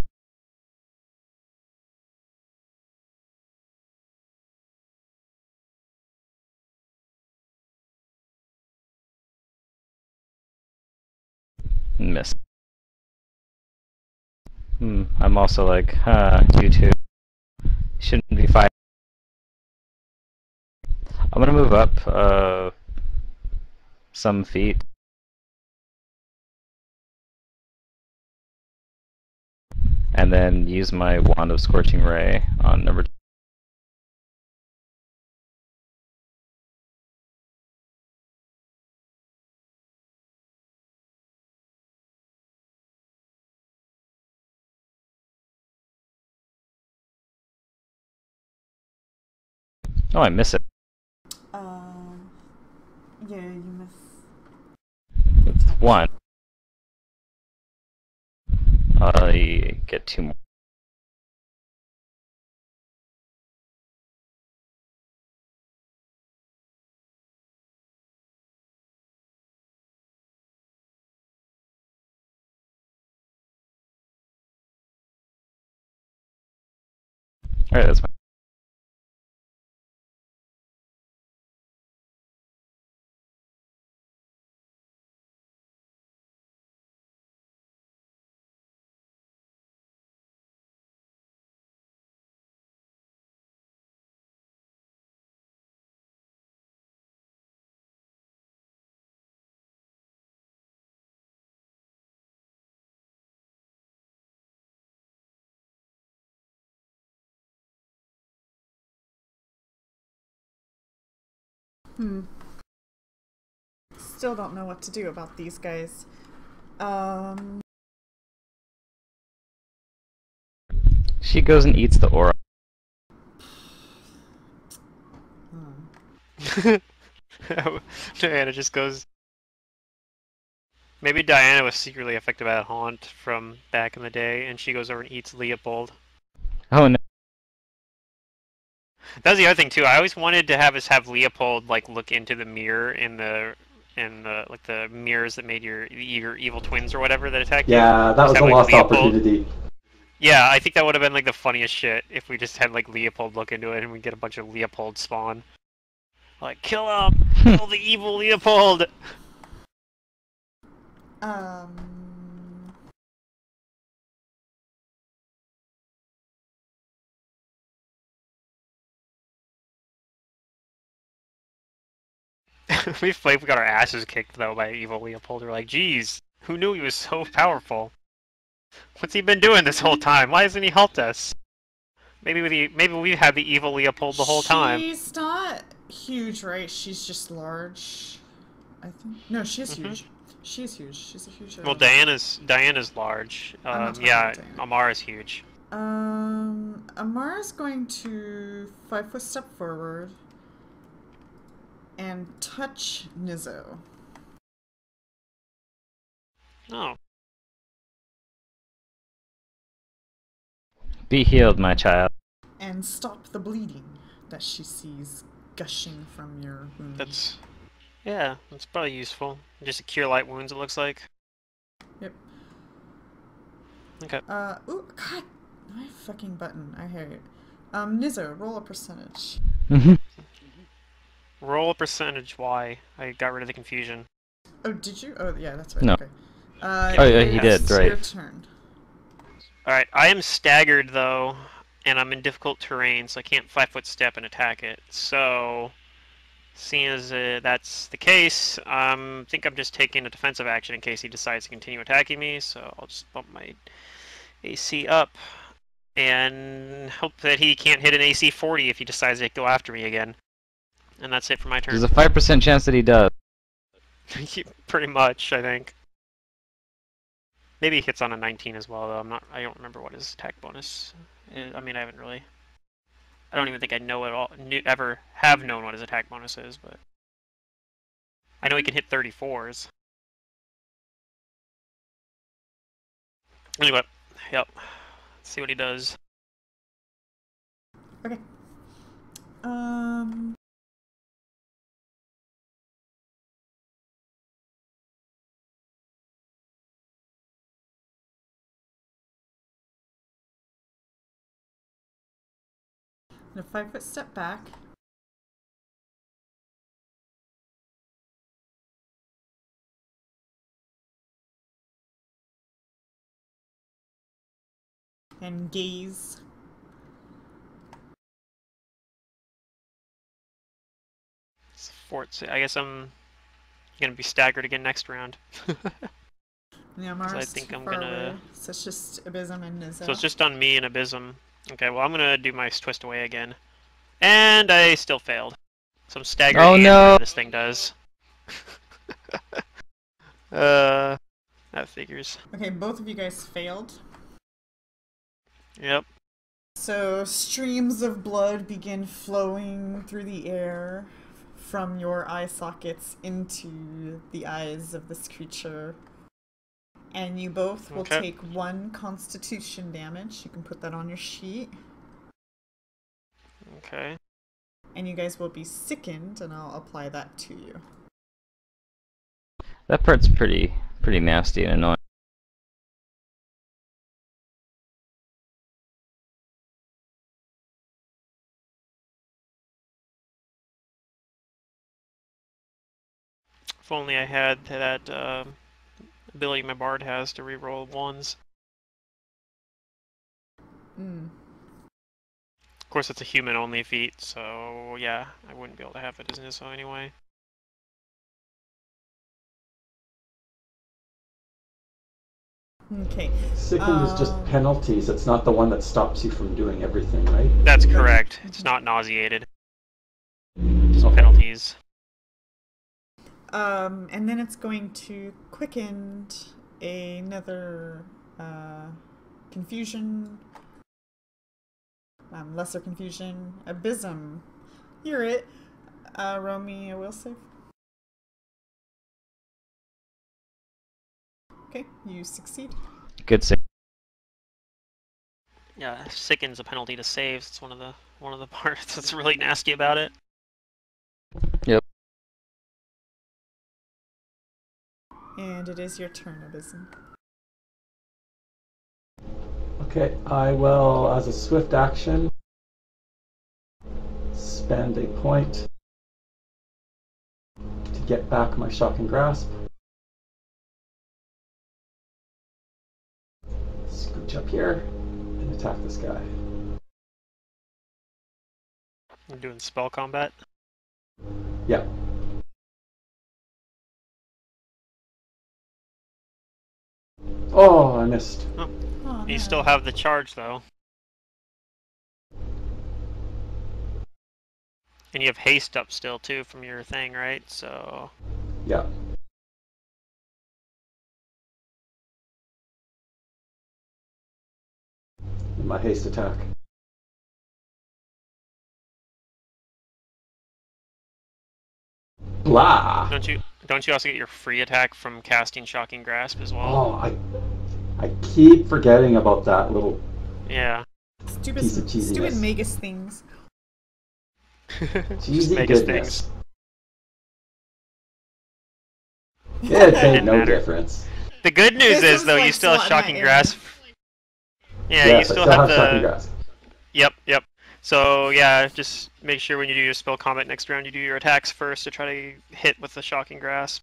Miss. I'm also like, you two shouldn't be fighting. I'm gonna move up some feet. And then use my Wand of Scorching Ray on number 2. Oh, I miss it. Yeah, you miss. It's 1. I get 2 more. Alright, that's fine. Still don't know what to do about these guys. She goes and eats the aura. Diana just goes. Maybe Diana was secretly affected by a haunt from back in the day, and she goes over and eats Leopold. Oh no. That's the other thing too. I always wanted to have Leopold like look into the mirror in the like the mirrors that made your evil twins or whatever that attacked you. Yeah, that was a like, lost Leopold. opportunity. Yeah, I think that would have been like the funniest shit if we just had like Leopold look into it and we get a bunch of Leopold spawn. Like, kill him! Kill the evil Leopold! we got our asses kicked though by evil Leopold. We're like, geez, who knew he was so powerful? What's he been doing this whole time? Why hasn't he helped us? Maybe we've had the evil Leopold the whole time. She's not huge, right? She's just large. I think. No, she's huge. She's huge. She's a huge. Well, Diana's large. Yeah, Amara's huge. Amara's going to 5-foot step forward and touch Nizzo. Oh. Be healed, my child. And stop the bleeding that she sees gushing from your wound. That's probably useful. Just a cure light wounds, it looks like. Yep. Okay. Ooh, God, my fucking button. I hate it. Nizzo, roll a percentage. Roll a percentage. Why? I got rid of the confusion. Oh, did you? Oh, yeah, that's right. No. Okay. Oh, yeah, he did, right. Your turn. Alright, I am staggered though, and I'm in difficult terrain, so I can't 5-foot step and attack it. So, seeing as that's the case, I think I'm just taking a defensive action in case he decides to continue attacking me, so I'll just bump my AC up and hope that he can't hit an AC 40 if he decides to go after me again. And that's it for my turn. There's a 5% chance that he does. Pretty much, I think. Maybe he hits on a 19 as well, though. I don't remember what his attack bonus is. I mean, I haven't really. I don't even think I know at all. Ever have known what his attack bonus is, but I know he can hit 34s. Anyway, yep. Let's see what he does. Okay. A 5-foot step back. And gaze. It's fort. I guess I'm gonna be staggered again next round. Yeah, Mars. I think I'm far gonna. away. So it's just Abysm and Nizza. So it's just on me and Abysm. Okay, well I'm gonna do my twist away again, and I still failed. So I'm staggered. Oh and no! whatever this thing does. That figures. Okay, both of you guys failed. Yep. So streams of blood begin flowing through the air from your eye sockets into the eyes of this creature. And you both will take 1 constitution damage. You can put that on your sheet. Okay. And you guys will be sickened, and I'll apply that to you. That part's pretty nasty and annoying. If only I had that ability my bard has to reroll 1s. Of course, it's a human-only feat, so yeah, I wouldn't be able to have it as an ISO anyway. Okay. Sickened is just penalties. It's not the one that stops you from doing everything, right? That's correct. It's not nauseated. Just penalties. And then it's going to quicken another confusion, lesser confusion, abysm. You're it. Roll me a will save. Okay, you succeed. Good save. Yeah, sicken's a penalty to saves. It's one of the parts that's really nasty about it. Yep. And it is your turn, Abysm. Okay, I will, as a swift action, spend a point to get back my shocking grasp. Scooch up here and attack this guy. You're doing spell combat? Yeah. Oh, I missed. Oh. Oh, You no. still have the charge, though. And you have haste up still, too, from your thing, right? So... Yeah. My haste attack. Blah! Don't you also get your free attack from casting Shocking Grasp as well? Oh, I keep forgetting about that little Yeah. piece of cheesiness. Stupid Magus things. Cheesy Magus goodness. things. It made Didn't no matter. difference. The good news This is, was though, like you still have slotting that Shocking in. Grasp. Yeah, Yes, you I still have the... shocking grasp. Yep. So, yeah, just make sure when you do your spell combat next round, you do your attacks first to try to hit with the Shocking Grasp.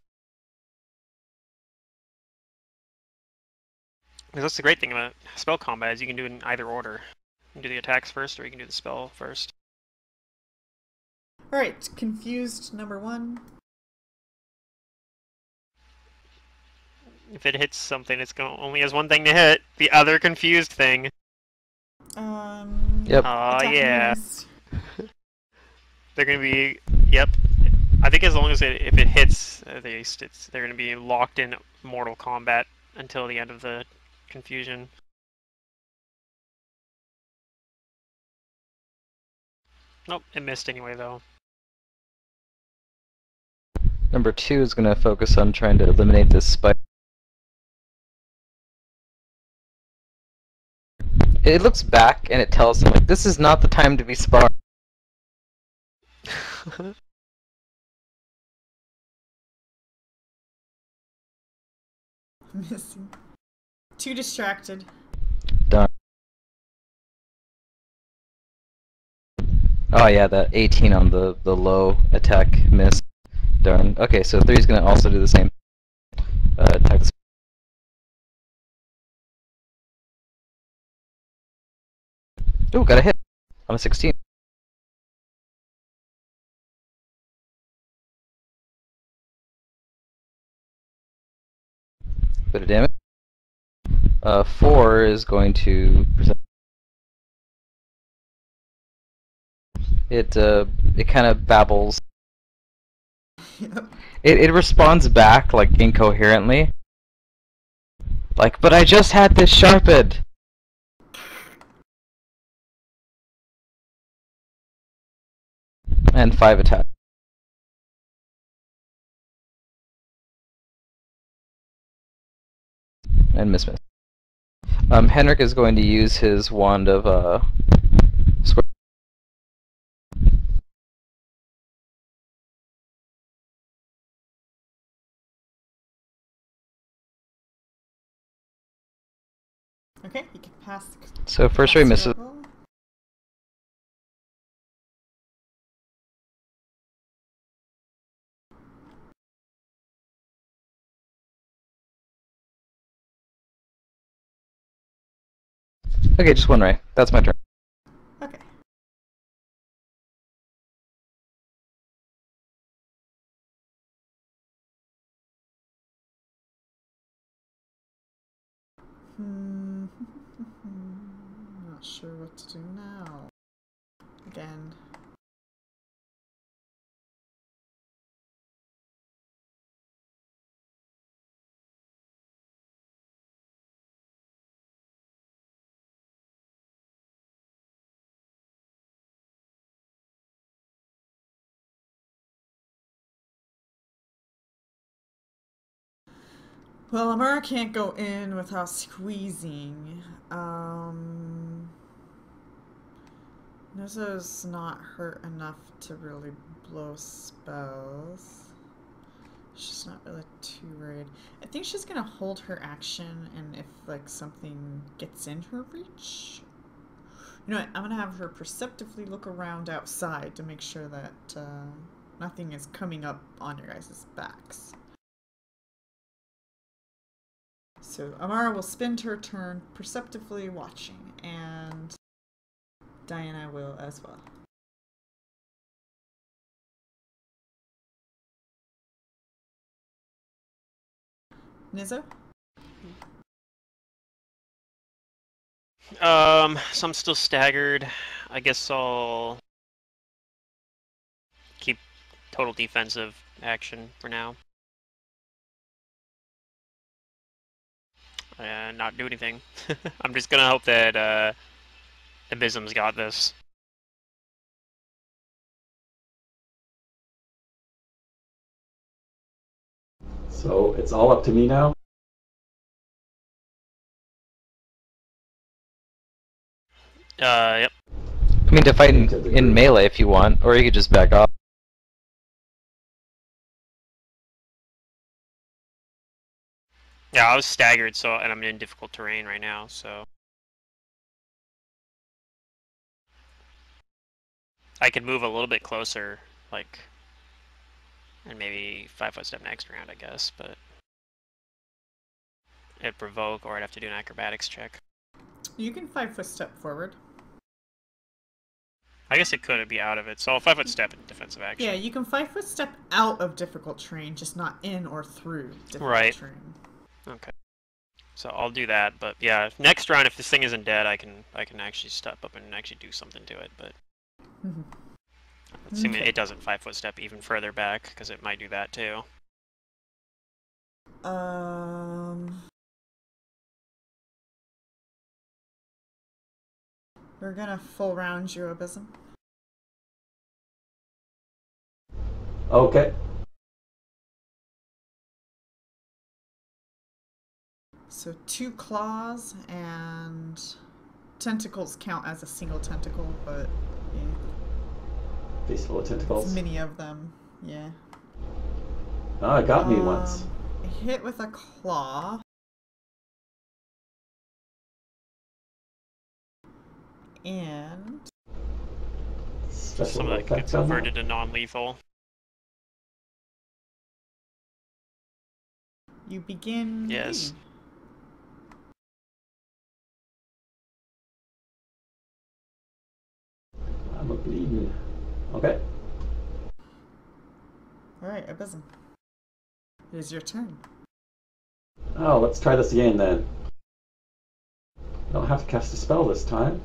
Because that's the great thing about spell combat, is you can do it in either order. You can do the attacks first, or you can do the spell first. Alright, confused number 1. If it hits something, it's only has one thing to hit. The other confused thing. Yep. Aw, attack yeah. missed. They're gonna be... Yep. I think as long as if it hits, at least they're going to be locked in mortal combat until the end of the confusion. Nope, it missed anyway though. Number 2 is going to focus on trying to eliminate this spike. It looks back and it tells them, like, this is not the time to be sparring. Missing. Too distracted. Darn. Oh yeah, that 18 on the low attack miss. Darn. Okay, so 3 is going to also do the same. Attack the Ooh, got a hit on a 16. Bit of damage. 4 is going to present. It kind of babbles. Yep. It responds back like incoherently. Like, but I just had this sharpened. And 5 attack. And miss. Henrik is going to use his wand of square. Okay, you can pass the So first ray misses. level. Okay, just 1 ray. That's my turn. Okay. Not sure what to do now. Again. Well, Amara can't go in without squeezing. Nizzo's not hurt enough to really blow spells. She's not really too worried. I think she's gonna hold her action, and if like something gets in her reach, you know what? I'm gonna have her perceptively look around outside to make sure that nothing is coming up on your guys' backs. So Amara will spend her turn perceptively watching, and Diana will as well. Nizzo? So I'm still staggered. I guess I'll keep total defensive action for now. Not do anything. I'm just gonna hope that Abysm's got this. So it's all up to me now? Yep. I mean, to fight in melee if you want, or you could just back off. Yeah, I was staggered, so and I'm in difficult terrain right now, so I could move a little bit closer, like, and maybe 5-foot step next round, I guess, but it'd provoke, or I'd have to do an acrobatics check. You can 5-foot step forward. I guess it could be out of it, so 5-foot step in defensive action. Yeah, you can 5-foot step out of difficult terrain, just not in or through difficult terrain. Okay. So I'll do that, but yeah, next round if this thing isn't dead, I can actually step up and actually do something to it, but Assuming Okay. it doesn't 5-foot step even further back, because it might do that too. We're gonna full round you, Abysm. Okay. So 2 claws and tentacles count as a single tentacle, but yeah, Face full of it's tentacles. many of them. Yeah. Oh, it got me once. Hit with a claw. And Special Some of that effect gets on that. converted to non-lethal. you begin Yes. bleeding. I'm a bleeding. Okay. Alright, Abysm. It is your turn. Oh, let's try this again then. I don't have to cast a spell this time.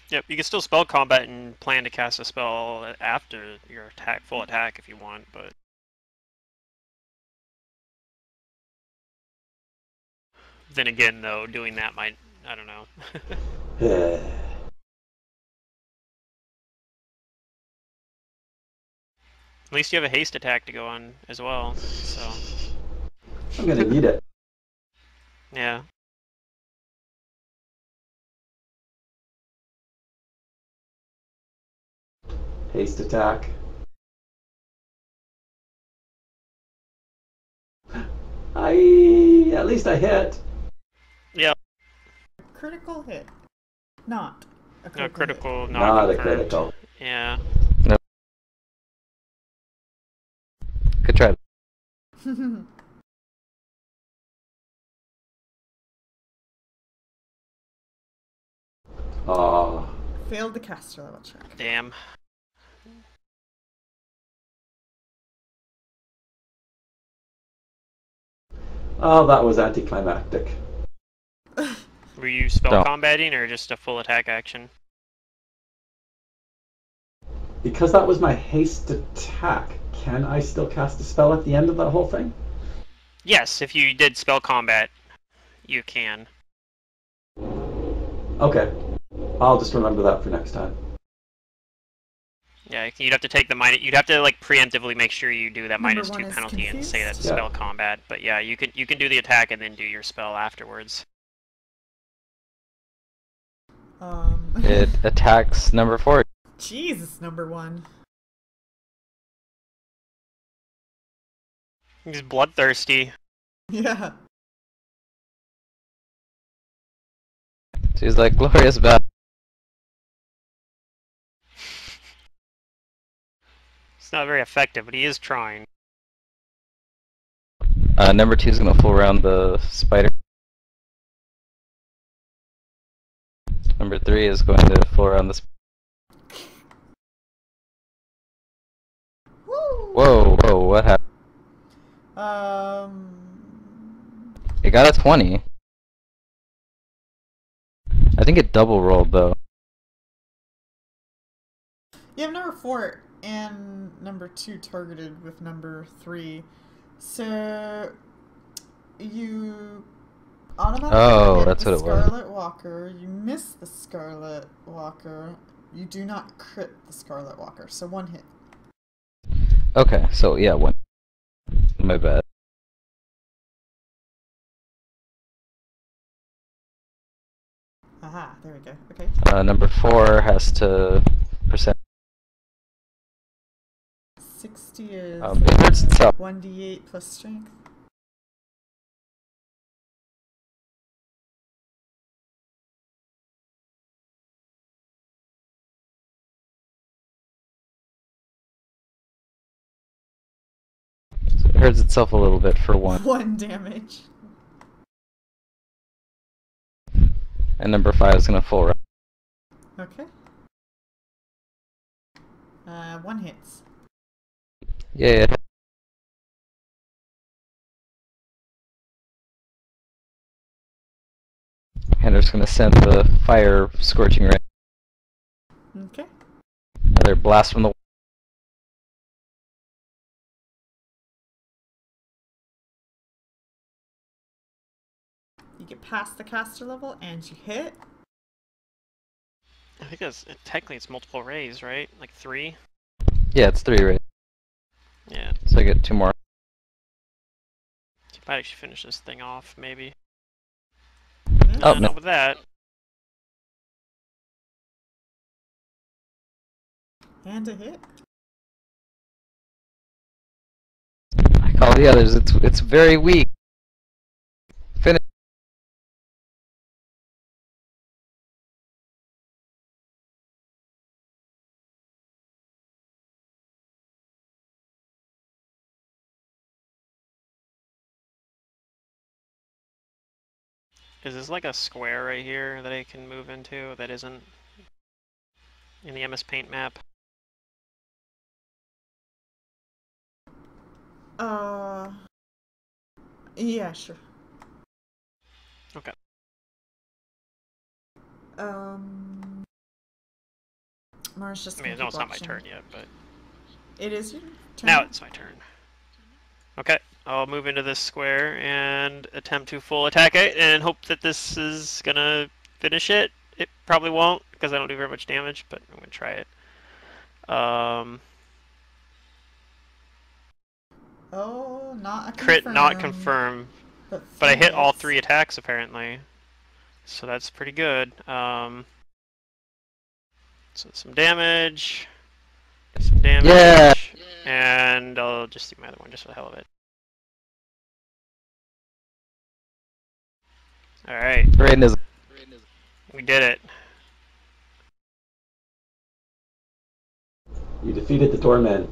Yep, you can still spell combat and plan to cast a spell after your full attack if you want, but then again, though, doing that might, I don't know. At least you have a haste attack to go on as well, so I'm gonna need it. yeah. Haste attack. At least I hit. Yeah, Critical hit. Not a critical. no critical, hit. Not a confirmed. critical. Yeah. Good try. Oh. Failed the caster level check. Damn. Oh, that was anticlimactic. Were you spell Don't. combating or just a full attack action? Because that was my haste attack, can I still cast a spell at the end of that whole thing? Yes, if you did spell combat, you can. Okay. I'll just remember that for next time. Yeah, you'd have to take the minus. You'd have to like preemptively make sure you do that Number -2 one is penalty and say that's confused. spell combat. But yeah, you can do the attack and then do your spell afterwards. It attacks number 4. Jesus, number 1. He's bloodthirsty. Yeah. She's like, glorious battle. It's not very effective, but he is trying. Number 2 is gonna full round the spider. Number 3 is going to full round the. Woo! Whoa, what happened? It got a 20. I think it double rolled though. You have number 4 and number 2 targeted with number 3. So you automatically hit that's the what it was. Scarlet Walker. You miss the Scarlet Walker. You do not crit the Scarlet Walker. So 1 hit. Okay, so yeah, 1. My bad. Aha, there we go. Okay. Number 4 has to percent. 60 is It hurts itself. 1d8 plus strength. So it hurts itself a little bit for 1. 1 damage. And number 5 is gonna full round. Okay. 1 hits. Yeah. And we're just gonna send the fire scorching ray. Okay. Another blast from the. You get past the caster level and you hit. I think that's technically it's multiple rays, right? Like 3. Yeah, it's 3 right. Yeah. So I get 2 more. So I might actually finish this thing off, maybe. Oh, Not no. with that. And a hit. I call the others. It's very weak. Finish. Is this like a square right here that I can move into that isn't in the MS Paint map? Yeah, sure. Okay. Mars just. I mean, no, it's not my turn yet, but It is your turn. now it's my turn. Okay, I'll move into this square and attempt to full attack it and hope that this is gonna finish it. It probably won't because I don't do very much damage, but I'm gonna try it. Oh, not a Crit confirm, not confirm, but I hit all 3 attacks apparently, so that's pretty good. So some damage, Yeah. and I'll just do my other one just for the hell of it. All right, we did it. You defeated the torment.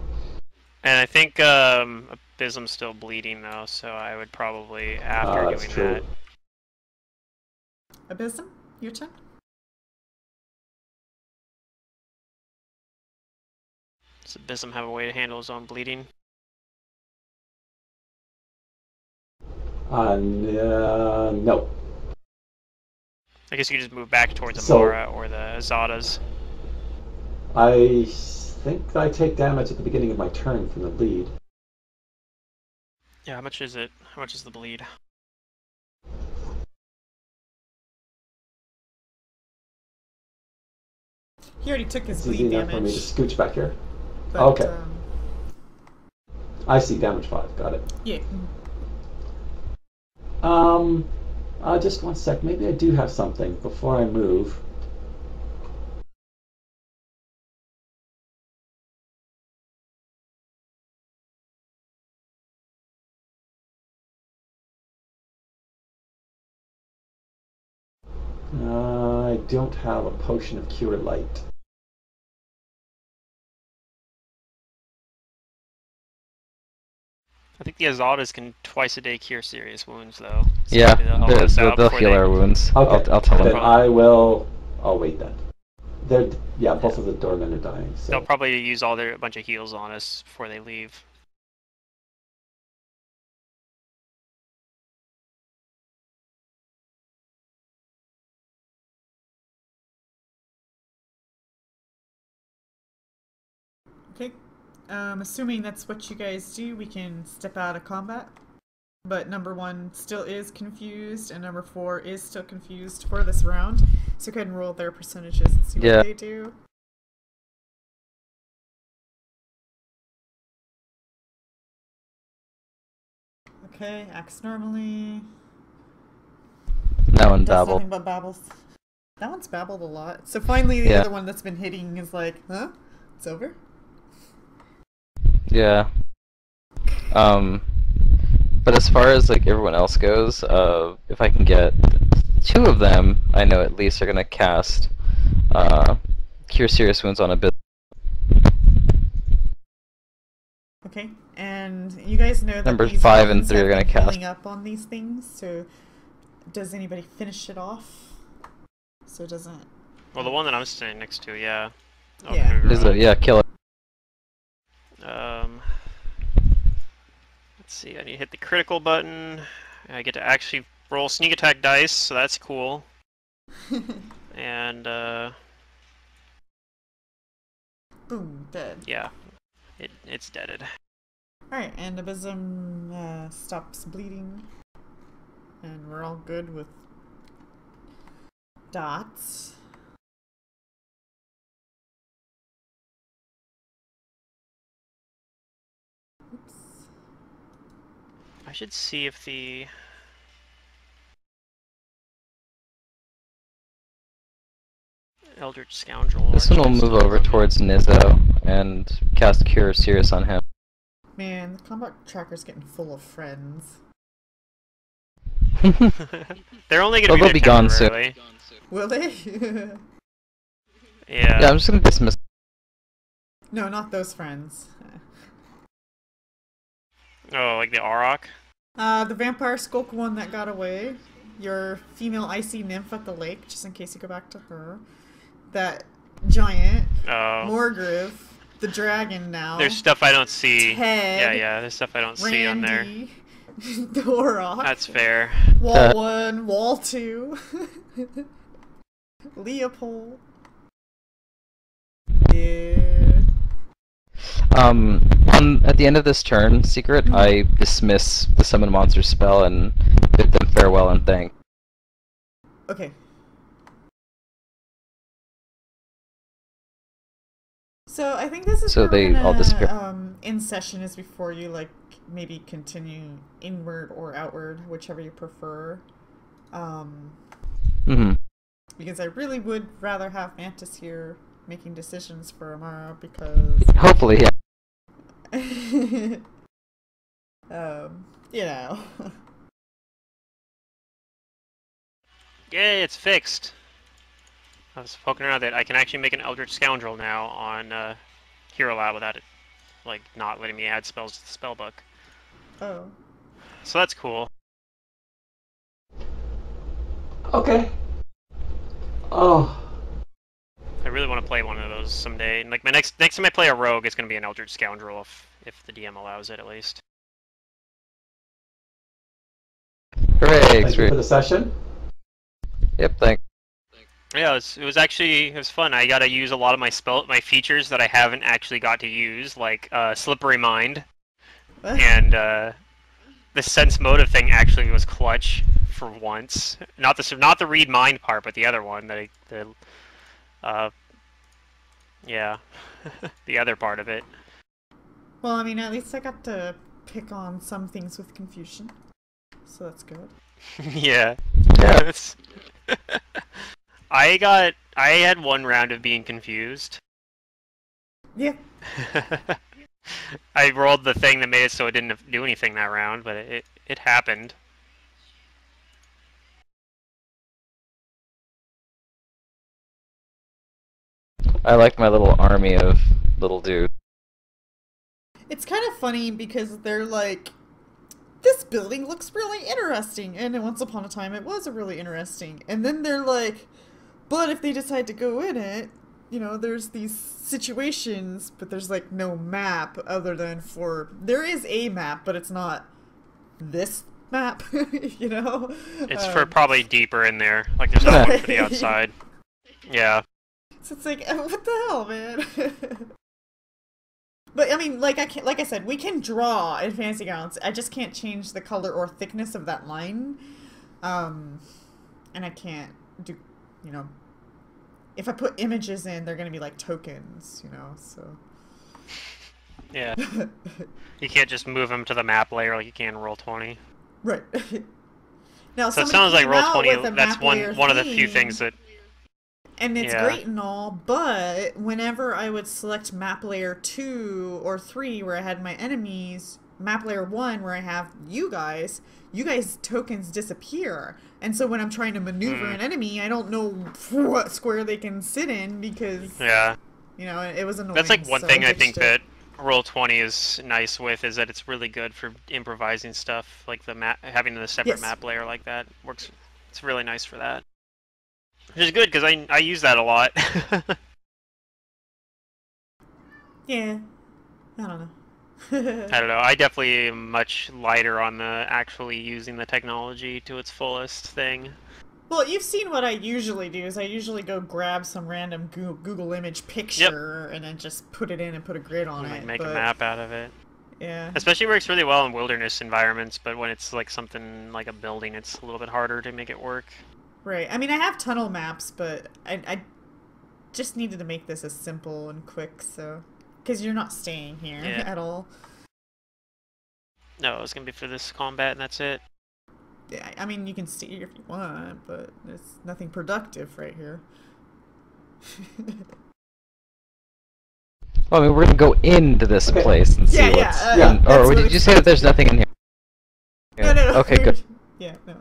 And I think Abysm's still bleeding though, so I would probably after That's doing true. that. Abysm, your turn. Does Abysm have a way to handle his own bleeding? No. I guess you could just move back towards the So- Mara or the Azadas. I think I take damage at the beginning of my turn from the bleed. Yeah, how much is it? How much is the bleed? He already took his It's easy bleed enough for me to damage. scooch back here. But, Okay. I see, damage 5, got it. Yeah. Just one sec, maybe I do have something before I move. I don't have a potion of cure light. I think the Azadas can twice a day cure serious wounds though. So Yeah, maybe they'll help us out they'll before heal they- our wounds. Okay, I'll tell then them. I'll wait then. Both of the doormen are dying, so. They'll probably use a bunch of heals on us before they leave. Okay. Assuming that's what you guys do, we can step out of combat. But number 1 still is confused, and number 4 is still confused for this round. So go ahead and roll their percentages and see Yeah. what they do. Okay, acts normally. That one Does babble. nothing but babbles. That one's babbled a lot. So finally, the Yeah. other one that's been hitting is like, huh? It's over? Yeah. But as far as like everyone else goes, if I can get 2 of them, I know at least are gonna cast Cure Serious Wounds on a bit. Okay, and you guys know that Numbers these 5 and wounds 3 are have gonna been cast. healing up on these things, so does anybody finish it off? So it doesn't... Well, the one that I'm standing next to, yeah. I'll Yeah. move around. Yeah, kill it. Let's see, I need to hit the critical button. I get to actually roll sneak attack dice, so that's cool. And, Boom, dead. Yeah, it's deaded. Alright, and Abysm stops bleeding. And we're all good with dots. Oops. I should see if the Eldritch Scoundrel. This one will move over towards Nizzo and cast Cure Sirius on him. Man, the combat tracker's getting full of friends. They're only Well, gonna they'll be be there gone soon. temporarily. Will they? Yeah. Yeah, I'm just gonna dismiss. No, not those friends. Oh, like the Auroch? The vampire skulk one that got away. Your female icy nymph at the lake, just in case you go back to her. That giant. Oh. Morgriv. The dragon now. There's stuff I don't see. Ted, Yeah, there's stuff I don't see on there. Randy. Dorok. That's fair. Wall 1, Wall 2. Leopold. Yeah. At the end of this turn, Secret, I dismiss the summon monster spell and bid them farewell and thank. Okay. So I think this is So where they we're all gonna, disappear. in session is before you like maybe continue inward or outward, whichever you prefer. Because I really would rather have Mantis here making decisions for Amara because Hopefully, yeah. you know. Yay, it's fixed. I was poking around that I can actually make an Eldritch Scoundrel now on Hero Lab without it, like, not letting me add spells to the spellbook. Oh. So that's cool. Okay. Oh. I really want to play one of those someday. And, like, my next time I play a rogue, it's going to be an Eldritch Scoundrel if the DM allows it, at least. Hooray, Thank you for the session. Yep, thanks. Yeah, it was fun. I got to use a lot of my features that I haven't actually got to use, like Slippery Mind, and the Sense Motive thing actually was clutch for once. Not the read mind part, but the other one, yeah, the other part of it. Well, I mean, at least I got to pick on some things with confusion, so that's good. Yeah. I had one round of being confused. Yeah. I rolled the thing that made it so it didn't do anything that round, but it happened. I like my little army of little dudes. It's kind of funny because they're like, this building looks really interesting, and once upon a time it was really interesting. And then they're like, but if they decide to go in it, you know, there's these situations, but there's like no map other than there is a map, but it's not this map, you know? It's for probably deeper in there, like there's not one for the outside. Yeah. So it's like, what the hell, man? But I mean, like I said, we can draw in Fantasy Grounds. I just can't change the color or thickness of that line, and I can't do, you know, if I put images in, they're gonna be like tokens, you know. So yeah, you can't just move them to the map layer like you can in Roll20. Right. Now, so it sounds like Roll20. That's one of the few theme, things that. And it's great and all, but whenever I would select map layer 2 or 3 where I had my enemies, map layer 1 where I have you guys tokens disappear. And so when I'm trying to maneuver an enemy, I don't know what square they can sit in because, you know, it was annoying. That's like one so thing I think that Roll20 is nice with, is that it's really good for improvising stuff, like having the separate map layer like that works. It's really nice for that. Which is good, because I use that a lot. Yeah. I don't know. I don't know. I definitely am much lighter on the actually using the technology to its fullest thing. Well, you've seen what I usually do. Is I usually go grab some random Google image picture and then just put it in and put a grid on Like it. make a map out of it. Yeah. Especially works really well in wilderness environments, but when it's like something like a building, it's a little bit harder to make it work. Right. I mean, I have tunnel maps, but I just needed to make this as simple and quick, so... Because you're not staying here at all. No, it's gonna be for this combat and that's it. Yeah, I mean, you can stay here if you want, but there's nothing productive right here. Well, I mean, we're gonna go into this place and see what's... that's or what did you say that there's nothing in here? No. Okay, good. Yeah, no.